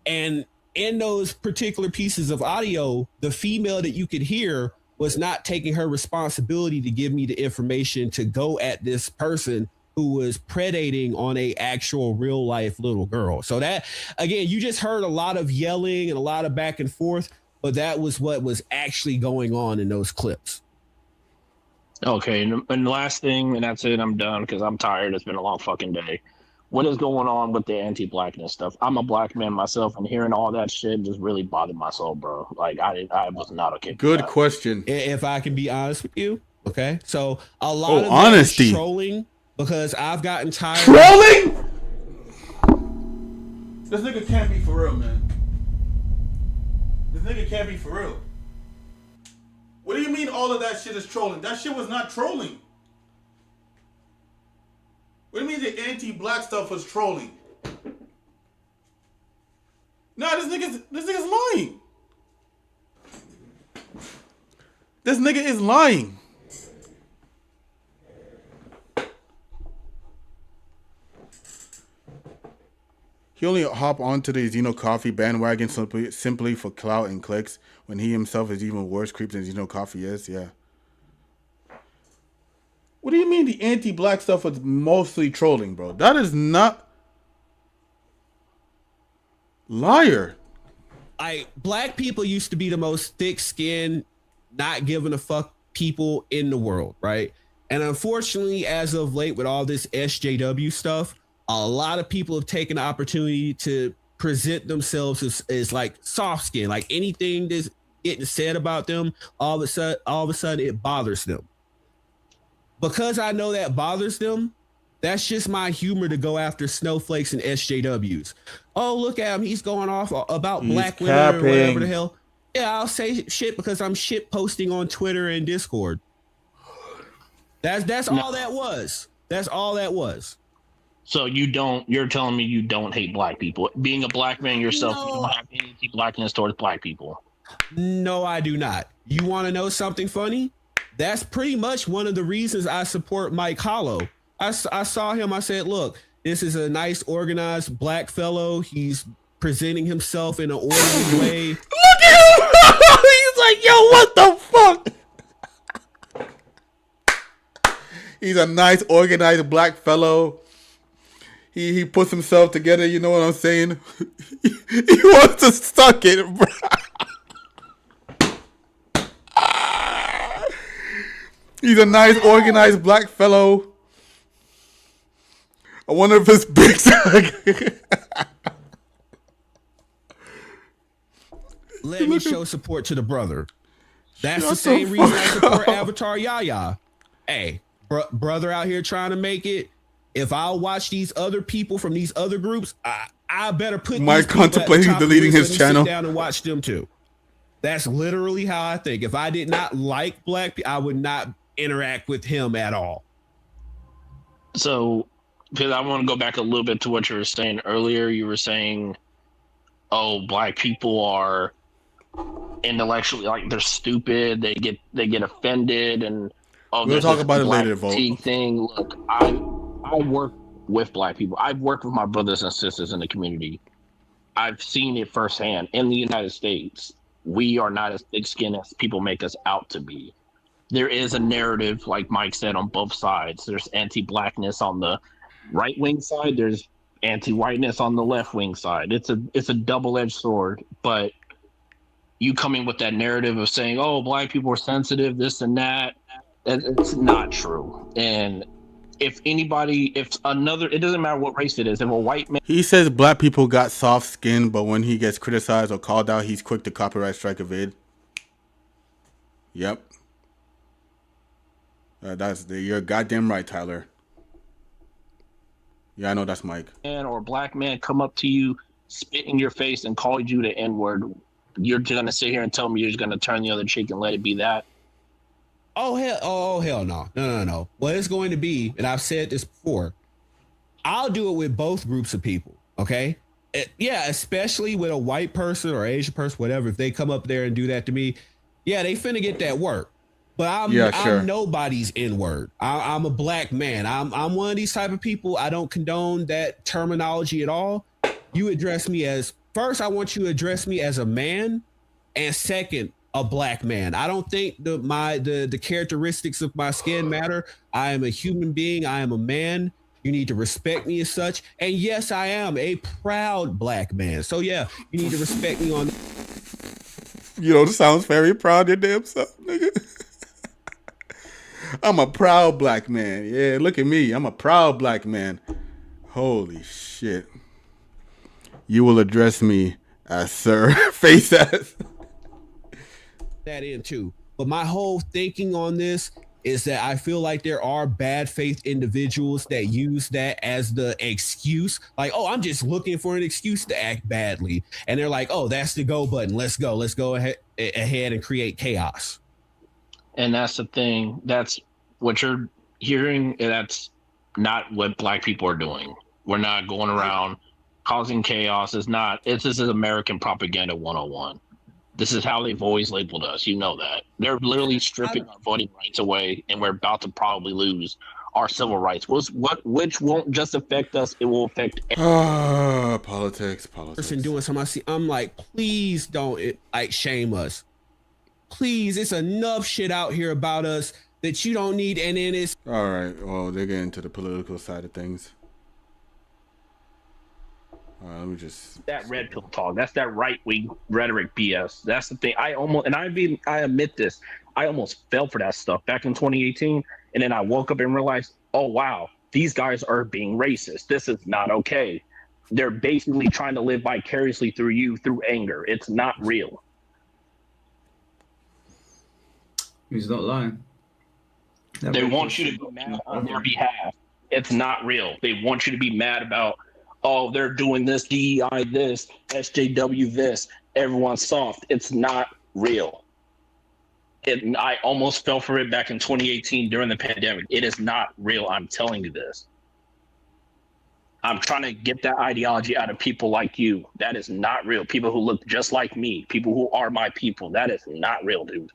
and in those particular pieces of audio, the female that you could hear was not taking her responsibility to give me the information to go at this person who was predating on a actual real life little girl. So that, again, you just heard a lot of yelling and a lot of back and forth, but that was what was actually going on in those clips. Okay, and the last thing, and that's it, I'm done because I'm tired. It's been a long fucking day. What is going on with the anti-blackness stuff? I'm a black man myself, and hearing all that shit just really bothered my soul, bro. Like, I was not okay. Good question. If I can be honest with you, okay? So a lot of honesty. That is trolling, because I've gotten tired. Trolling? This nigga can't be for real, man. This nigga can't be for real. What do you mean all of that shit is trolling? That shit was not trolling. What do you mean the anti-black stuff was trolling? Nah, this nigga's lying. This nigga is lying. He only hop onto the Xeno Coffee bandwagon simply for clout and clicks, when he himself is even worse creep than Xeno Coffee is. Yeah. What do you mean the anti-black stuff was mostly trolling, bro? That is not... Liar. Black people used to be the most thick-skinned, not giving a fuck people in the world, right? And unfortunately, as of late, with all this SJW stuff, a lot of people have taken the opportunity to present themselves as like soft skin, like anything that's getting said about them, all of a sudden it bothers them. Because I know that bothers them, that's just my humor to go after snowflakes and SJWs. Oh, look at him. He's going off about black women or whatever the hell. Yeah, I'll say shit because I'm shit posting on Twitter and Discord. That's all that was. That's all that was. So you're telling me you don't hate black people. Being a black man yourself, No. you don't have any blackness towards black people. No, I do not. You want to know something funny? That's pretty much one of the reasons I support Mike Hollow. I saw him. I said, look, this is a nice, organized black fellow. He's presenting himself in an orderly way. Look at him! He's like, yo, what the fuck? He's a nice, organized black fellow. He puts himself together, you know what I'm saying? He wants to suck it, bro. He's a nice, organized black fellow. I wonder if his big Let me show support to the brother. That's Shut the same the reason I fuck support up. Avatar Yaya. Hey, brother out here trying to make it. If I watch these other people from these other groups, I better put Mike these people at the contemplating top of the deleting list. his Let me channel. Sit down and watch them too. That's literally how I think. If I did not like black people, I would not interact with him at all. So, because I want to go back a little bit to what you were saying earlier. You were saying, "Oh, black people are intellectually like they're stupid. They get offended, and oh, We'll there's talk this about it black later, Volt. fatigue thing." Look, I work with black people. I've worked with my brothers and sisters in the community. I've seen it firsthand in the United States. We are not as thick-skinned as people make us out to be. There is a narrative, like Mike said, on both sides. There's anti-blackness on the right-wing side. There's anti-whiteness on the left-wing side. It's a double-edged sword. But you coming with that narrative of saying, "Oh, black people are sensitive, this and that," it's not true. And it doesn't matter what race it is. If a white man, He says black people got soft skin, but when he gets criticized or called out, he's quick to copyright strike a vid. Yep. You're goddamn right, Tyler. Yeah, I know that's Mike. or a black man come up to you, spit in your face, and call you the N-word, you're gonna sit here and tell me you're just gonna turn the other cheek and let it be that? Oh hell no. What it's going to be, and I've said this before, I'll do it with both groups of people. Okay. Yeah, especially with a white person or Asian person, whatever. If they come up there and do that to me, yeah, they finna get that work. But I'm nobody's N-word. I'm a black man. I'm one of these type of people. I don't condone that terminology at all. You address me as first. I want you to address me as a man, and second, a black man. I don't think the characteristics of my skin matter. I am a human being. I am a man. You need to respect me as such. And yes, I am a proud black man. So yeah, you need to respect me on. You know, sounds very proud of your damn self, nigga. I'm a proud black man. Yeah, look at me. I'm a proud black man. Holy shit. You will address me as sir. Face ass. That in too. But my whole thinking on this is that I feel like there are bad faith individuals that use that as the excuse. Like, oh, I'm just looking for an excuse to act badly. And they're like, oh, that's the go button. Let's go ahead and create chaos. And that's the thing. That's what you're hearing. That's not what black people are doing. We're not going around causing chaos. This is American propaganda 101. This is how they've always labeled us. You know that. They're literally stripping our voting rights away, and we're about to probably lose our civil rights. Which won't just affect us, it will affect politics. Person doing something, I'm like, please don't shame us. Please, it's enough shit out here about us that you don't need, and then it's all right. Well, they're getting to the political side of things. Let me just that red pill talk. That's that right wing rhetoric BS. That's the thing. I admit this. I almost fell for that stuff back in 2018, and then I woke up and realized, oh wow, these guys are being racist. This is not okay. They're basically trying to live vicariously through you through anger. It's not real. He's not lying. They want you to be mad on their behalf. It's not real. They want you to be mad about, oh, they're doing this, DEI this, SJW this, everyone's soft. It's not real. I almost fell for it back in 2018 during the pandemic. It is not real. I'm telling you this. I'm trying to get that ideology out of people like you. That is not real. People who look just like me, people who are my people. That is not real, dude.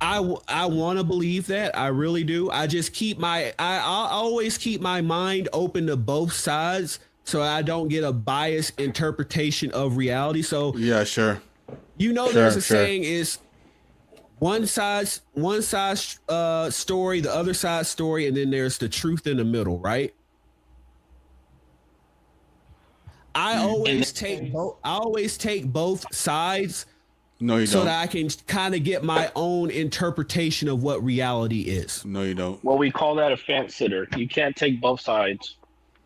I want to believe that. I really do. I just I always keep my mind open to both sides so I don't get a biased interpretation of reality. So yeah, sure. There's a saying is one side's story, the other side's story, and then there's the truth in the middle, right? I always take both sides. No, you so don't. that I can kind of get my own interpretation of what reality is. No, you don't. Well, we call that a fence sitter. You can't take both sides.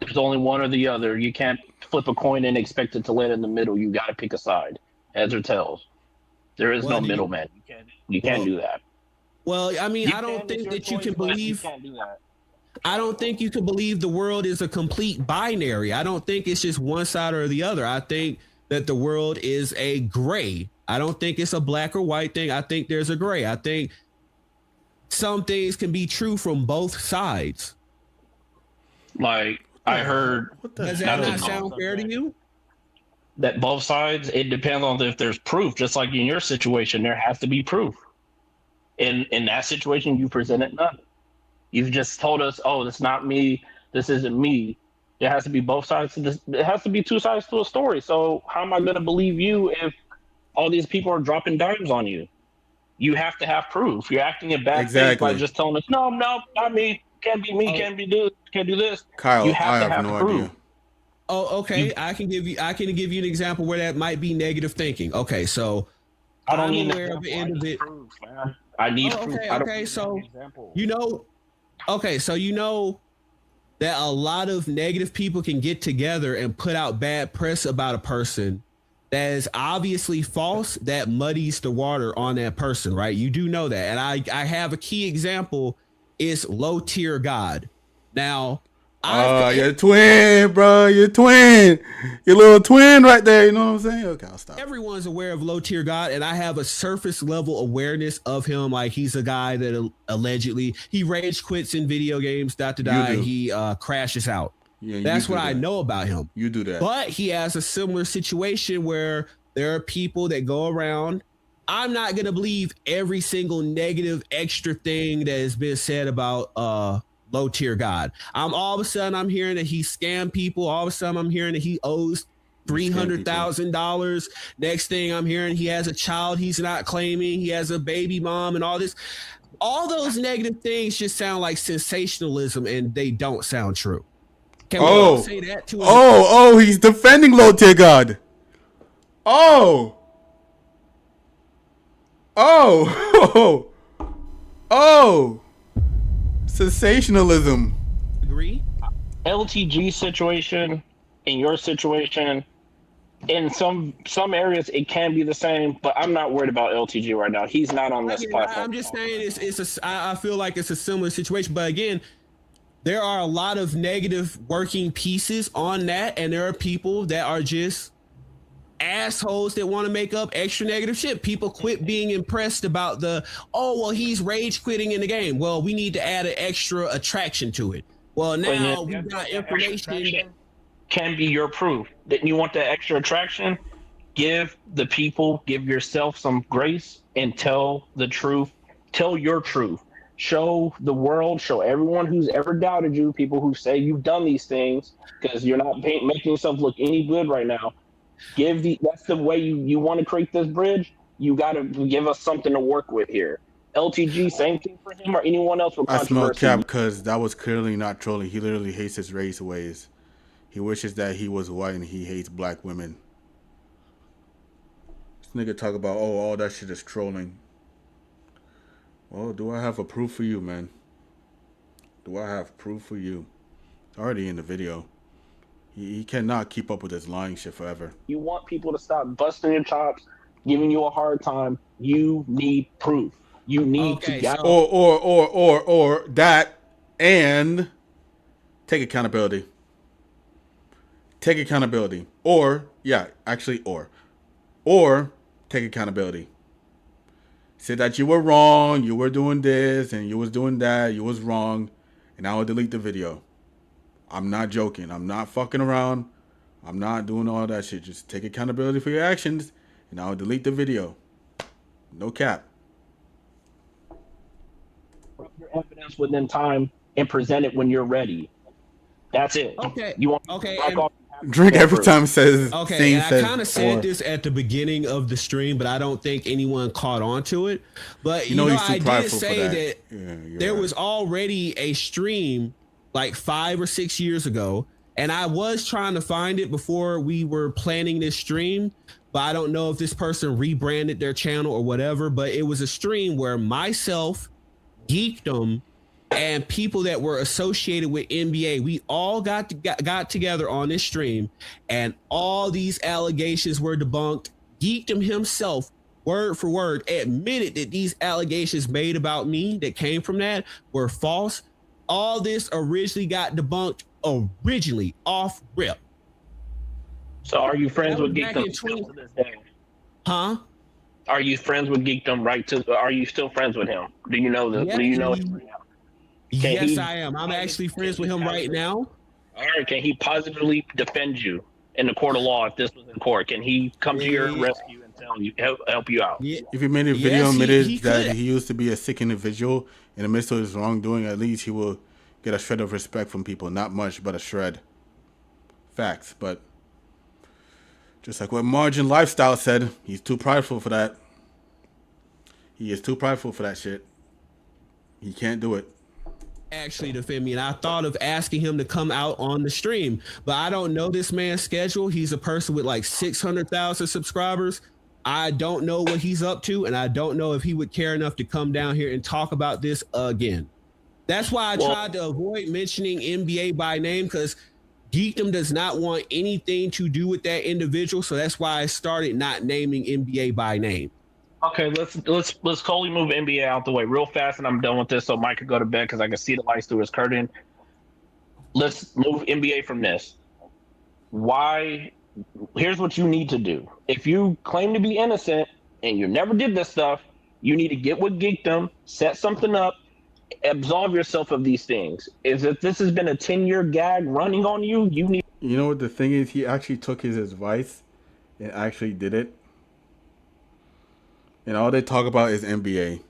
There's only one or the other. You can't flip a coin and expect it to land in the middle. You got to pick a side, heads or tails. There is no middleman. You can't do that. Well, I mean, I don't think that you can believe. You can't do that. I don't think you can believe the world is a complete binary. I don't think it's just one side or the other. I think that the world is a gray. I don't think it's a black or white thing. I think there's a gray. I think some things can be true from both sides. Like I heard, does that not sound fair to you? That both sides, it depends on if there's proof. Just like in your situation, there has to be proof. In that situation, you presented none. You've just told us, oh, it's not me. This isn't me. There has to be both sides to this. It has to be two sides to a story. So how am I going to believe you if all these people are dropping dimes on you? You have to have proof. You're acting in bad faith by just telling us, no, not me. Can't be me. Can't do this. Kyle, you have I to have no proof. idea. Oh, okay. I can give you an example where that might be negative thinking. Okay, so I don't I'm need aware of the end of it. Proof, man. I need proof. Okay, so you know that a lot of negative people can get together and put out bad press about a person that is obviously false, that muddies the water on that person, right? You do know that. And I have a key example is Low Tier God. Now, you're twin, bro. You're twin. Your little twin right there. You know what I'm saying? Okay, I'll stop. Everyone's aware of Low Tier God, and I have a surface level awareness of him. Like he's a guy that allegedly he rage quits in video games. He crashes out. Yeah, that's what I know about him. You do that. But he has a similar situation where there are people that go around. I'm not going to believe every single negative extra thing that has been said about Low Tier God. All of a sudden I'm hearing that he scammed people. All of a sudden I'm hearing that he owes $300,000. Next thing I'm hearing, he has a child he's not claiming. He has a baby mom and all this. All those negative things just sound like sensationalism and they don't sound true. Can we all say that to him? He's defending Low Tier God. Sensationalism. Agree? LTG situation, in your situation, in some areas it can be the same, but I'm not worried about LTG right now. He's not on this platform. I'm just saying I feel like it's a similar situation, but again, there are a lot of negative working pieces on that, and there are people that are just assholes that want to make up extra negative shit. People quit being impressed about he's rage quitting in the game. Well, we need to add an extra attraction to it. Well, now we got information. Can be your proof. That you want that extra attraction? Give yourself some grace and tell the truth. Tell your truth. Show the world, show everyone who's ever doubted you, people who say you've done these things, because you're not making yourself look any good right now. That's the way you want to create this bridge. You got to give us something to work with here. LTG, same thing for him or anyone else with I smell controversy. cap because that was clearly not trolling. He literally hates his race ways. He wishes that he was white and he hates black women. This nigga talk about, all that shit is trolling. Well, do I have a proof for you, man? Do I have proof for you? It's already in the video. He cannot keep up with this lying shit forever. You want people to stop busting your chops, giving you a hard time. You need proof. You need to get or that and take accountability. Take accountability. Or take accountability. Said that you were wrong, you were doing this, and you was doing that, you was wrong, and I will delete the video. I'm not joking. I'm not fucking around. I'm not doing all that shit. Just take accountability for your actions, and I'll delete the video. No cap. Your evidence within time and present it when you're ready. That's it. Okay. You want okay. Drink every time says. Okay, and I kind of said this at the beginning of the stream, but I don't think anyone caught on to it. But you know I did say that there was already a stream like 5 or 6 years ago, and I was trying to find it before we were planning this stream, but I don't know if this person rebranded their channel or whatever. But it was a stream where myself, Geekdom, and people that were associated with NBA, we all got together on this stream, and all these allegations were debunked. Geekdom himself, word for word, admitted that these allegations made about me that came from that were false. All this originally got debunked off rip. So are you friends with Geekdom still to this day? Huh? Are you friends with Geekdom are you still friends with him? Do you know Yeah, do you know him? Yes, I am. I'm actually friends with him right now. All right. Can he positively defend you in the court of law if this was in court? Can he come to your rescue and tell you, help you out? Yeah. If he made a video admitted that he used to be a sick individual in the midst of his wrongdoing, at least he will get a shred of respect from people. Not much, but a shred. Facts. But just like what Margin Lifestyle said, he's too prideful for that. He is too prideful for that shit. He can't do it. Actually defend me, and I thought of asking him to come out on the stream, but I don't know this man's schedule. He's a person with like 600,000 subscribers. I don't know what he's up to, and I don't know if he would care enough to come down here and talk about this again. That's why I tried to avoid mentioning NBA by name, because Geekdom does not want anything to do with that individual. So that's why I started not naming NBA by name. Okay, let's totally move NBA out the way real fast, and I'm done with this, so Mike could go to bed because I can see the lights through his curtain. Let's move NBA from this. Why? Here's what you need to do. If you claim to be innocent and you never did this stuff, you need to get with Geekdom, set something up, absolve yourself of these things. If this has been a 10-year gag running on you, you need. You know what the thing is? He actually took his advice and actually did it. And all they talk about is NBA.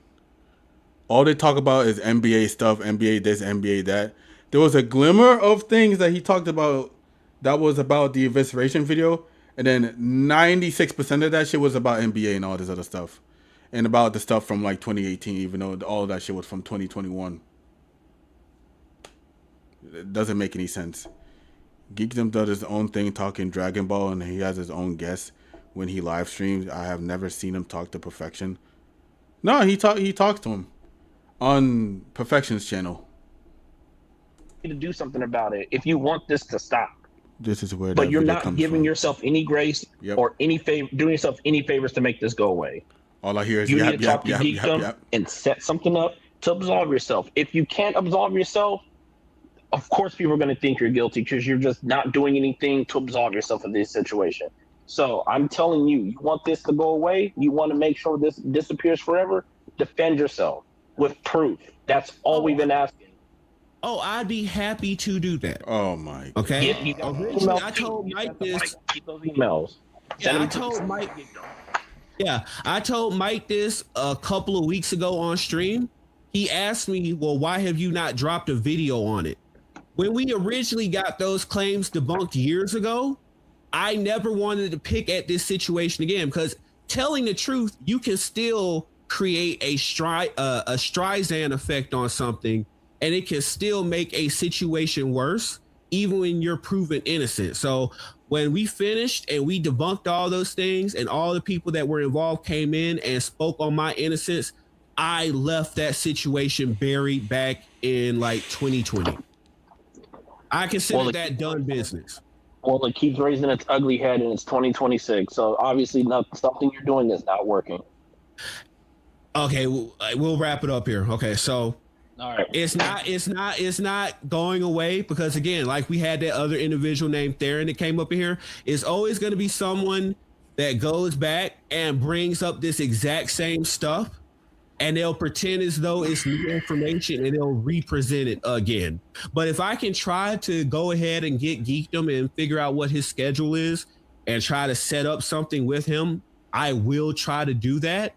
All they talk about is NBA stuff, NBA this, NBA that. There was a glimmer of things that he talked about that was about the evisceration video. And then 96% of that shit was about NBA and all this other stuff. And about the stuff from like 2018, even though all of that shit was from 2021. It doesn't make any sense. Geekdom does his own thing talking Dragon Ball, and he has his own guests. When he live streams, I have never seen him talk to Perfection. No, he talks to him on Perfection's channel. To do something about it if you want this to stop. This is where. But you're not giving yourself any grace or any favor, doing yourself any favors to make this go away. All I hear is you need to talk to Geekdom and set something up to absolve yourself. If you can't absolve yourself, of course people are going to think you're guilty because you're just not doing anything to absolve yourself of this situation. So I'm telling you, you want this to go away? You want to make sure this disappears forever? Defend yourself with proof. That's all we've been asking. Oh, I'd be happy to do that. Oh my. Okay. Originally, I told Mike this. Keep those emails. Yeah, I told Mike. Yeah, I told Mike this a couple of weeks ago on stream. He asked me, "Well, why have you not dropped a video on it?" When we originally got those claims debunked years ago, I never wanted to pick at this situation again, because telling the truth, you can still create a Streisand effect on something, and it can still make a situation worse, even when you're proven innocent. So when we finished and we debunked all those things and all the people that were involved came in and spoke on my innocence, I left that situation buried back in like 2020. I consider that done business. Well, it keeps raising its ugly head, and it's 2026. So obviously, something you're doing is not working. Okay, we'll wrap it up here. Okay, so all right, it's not going away, because again, like we had that other individual named Theron that came up in here. It's always going to be someone that goes back and brings up this exact same stuff and they'll pretend as though it's new information and they'll represent it again. But if I can try to go ahead and get Geekdom and figure out what his schedule is and try to set up something with him, I will try to do that.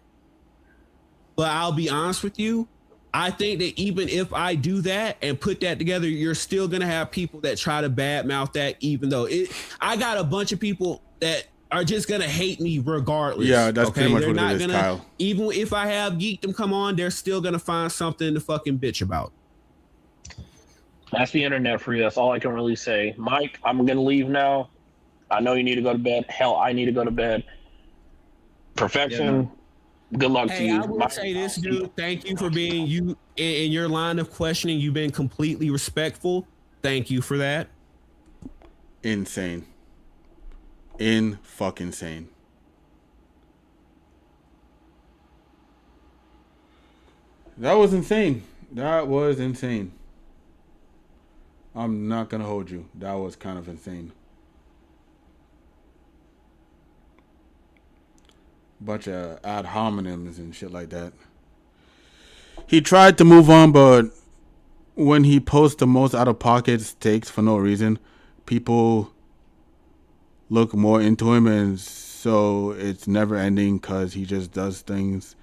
But I'll be honest with you, I think that even if I do that and put that together, you're still going to have people that try to badmouth that, even though I got a bunch of people that are just going to hate me regardless. Yeah, that's pretty much They're what it is, Kyle. Even if I have Geekdom come on, they're still going to find something to fucking bitch about. That's the internet for you. That's all I can really say. Mike, I'm going to leave now. I know you need to go to bed. Hell, I need to go to bed. Perfection. Good luck to you. I will say this, dude. Thank you for being you in your line of questioning. You've been completely respectful. Thank you for that. Insane. In fucking sane. That was insane. That was insane. I'm not gonna hold you. That was kind of insane. Bunch of ad hominems and shit like that. He tried to move on, but when he posts the most out of pocket takes for no reason, people look more into him, and so it's never ending because he just does things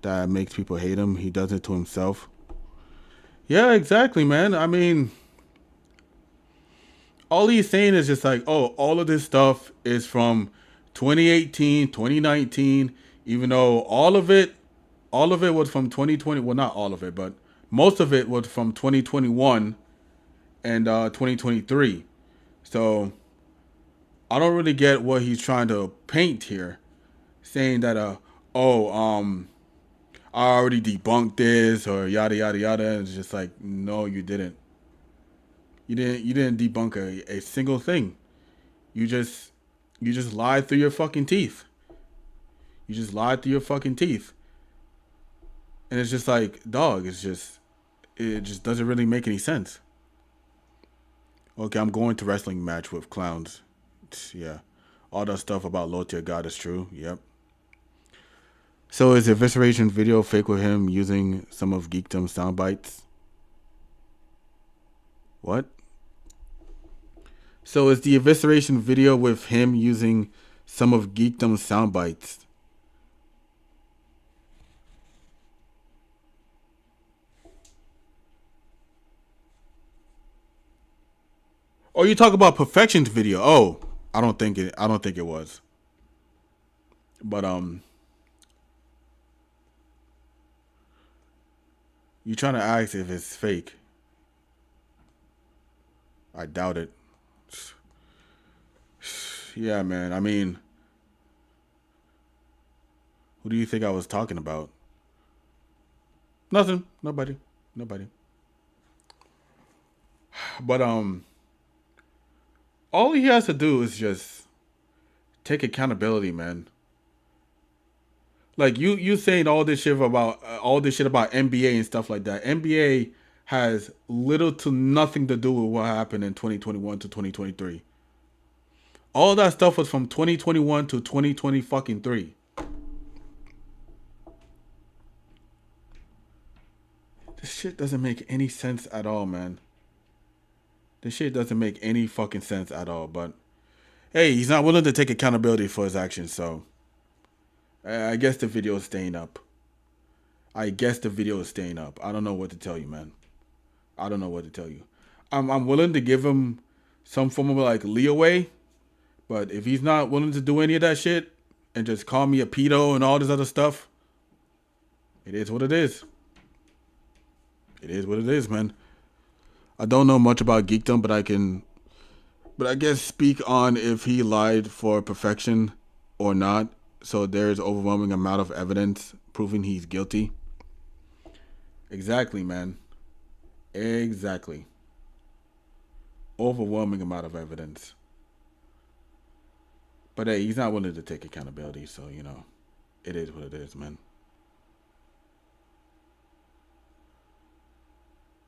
that makes people hate him. He does it to himself. Yeah, exactly, man. I mean, all he's saying is just like, oh, all of this stuff is from 2018, 2019, even though all of it was from 2020. Well, not all of it, but most of it was from 2021 and 2023. So I don't really get what he's trying to paint here, saying that I already debunked this or yada yada yada. It's just like, no, you didn't. You didn't debunk a single thing. You just lied through your fucking teeth. You just lied through your fucking teeth. And it's just like, dog, it just doesn't really make any sense. Okay, I'm going to wrestling match with clowns. Yeah. All that stuff about low tier God is true. Yep. So is the evisceration video fake with him using some of Geekdom sound bites? What? So is the evisceration video with him using some of Geekdom's sound bites? Oh, you talk about Perfection's video. Oh, I don't think it was. But you trying to ask if it's fake? I doubt it. Yeah, man. I mean, who do you think I was talking about? Nothing. Nobody. But all he has to do is just take accountability, man. Like you saying all this shit about NBA and stuff like that. NBA has little to nothing to do with what happened in 2021 to 2023. All that stuff was from 2021 to 2020 fucking 3. This shit doesn't make any sense at all, man. This shit doesn't make any fucking sense at all. But hey, he's not willing to take accountability for his actions, so I guess the video is staying up. I don't know what to tell you, man. I don't know what to tell you. I'm willing to give him some form of like leeway, but if he's not willing to do any of that shit and just call me a pedo and all this other stuff, it is what it is. It is what it is, man. I don't know much about Geekdom, but I guess speak on if he lied for Perfection or not. So there's overwhelming amount of evidence proving he's guilty. Exactly, man. Exactly. Overwhelming amount of evidence. But hey, he's not willing to take accountability, so you know, it is what it is, man.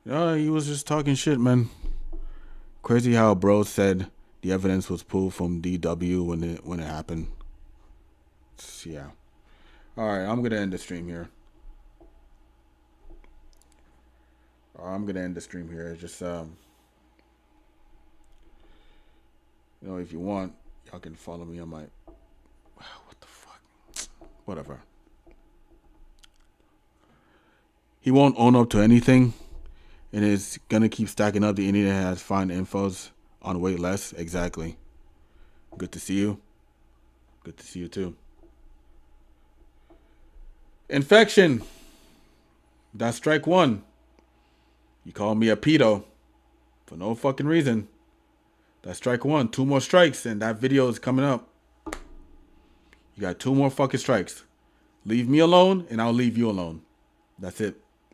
Yeah, he was just talking shit, man. Crazy how bro said the evidence was pulled from DW when it happened. Yeah. All right, I'm gonna end the stream here. I'm gonna end the stream here. It's just you know, if you want, y'all can follow me on my what the fuck? Whatever. He won't own up to anything and is gonna keep stacking up. The internet has fine infos on weight less. Exactly. Good to see you. Good to see you too. Infection. That's strike one. You call me a pedo for no fucking reason. That's strike one. 2 more strikes and that video is coming up. You got 2 more fucking strikes. Leave me alone and I'll leave you alone. That's it.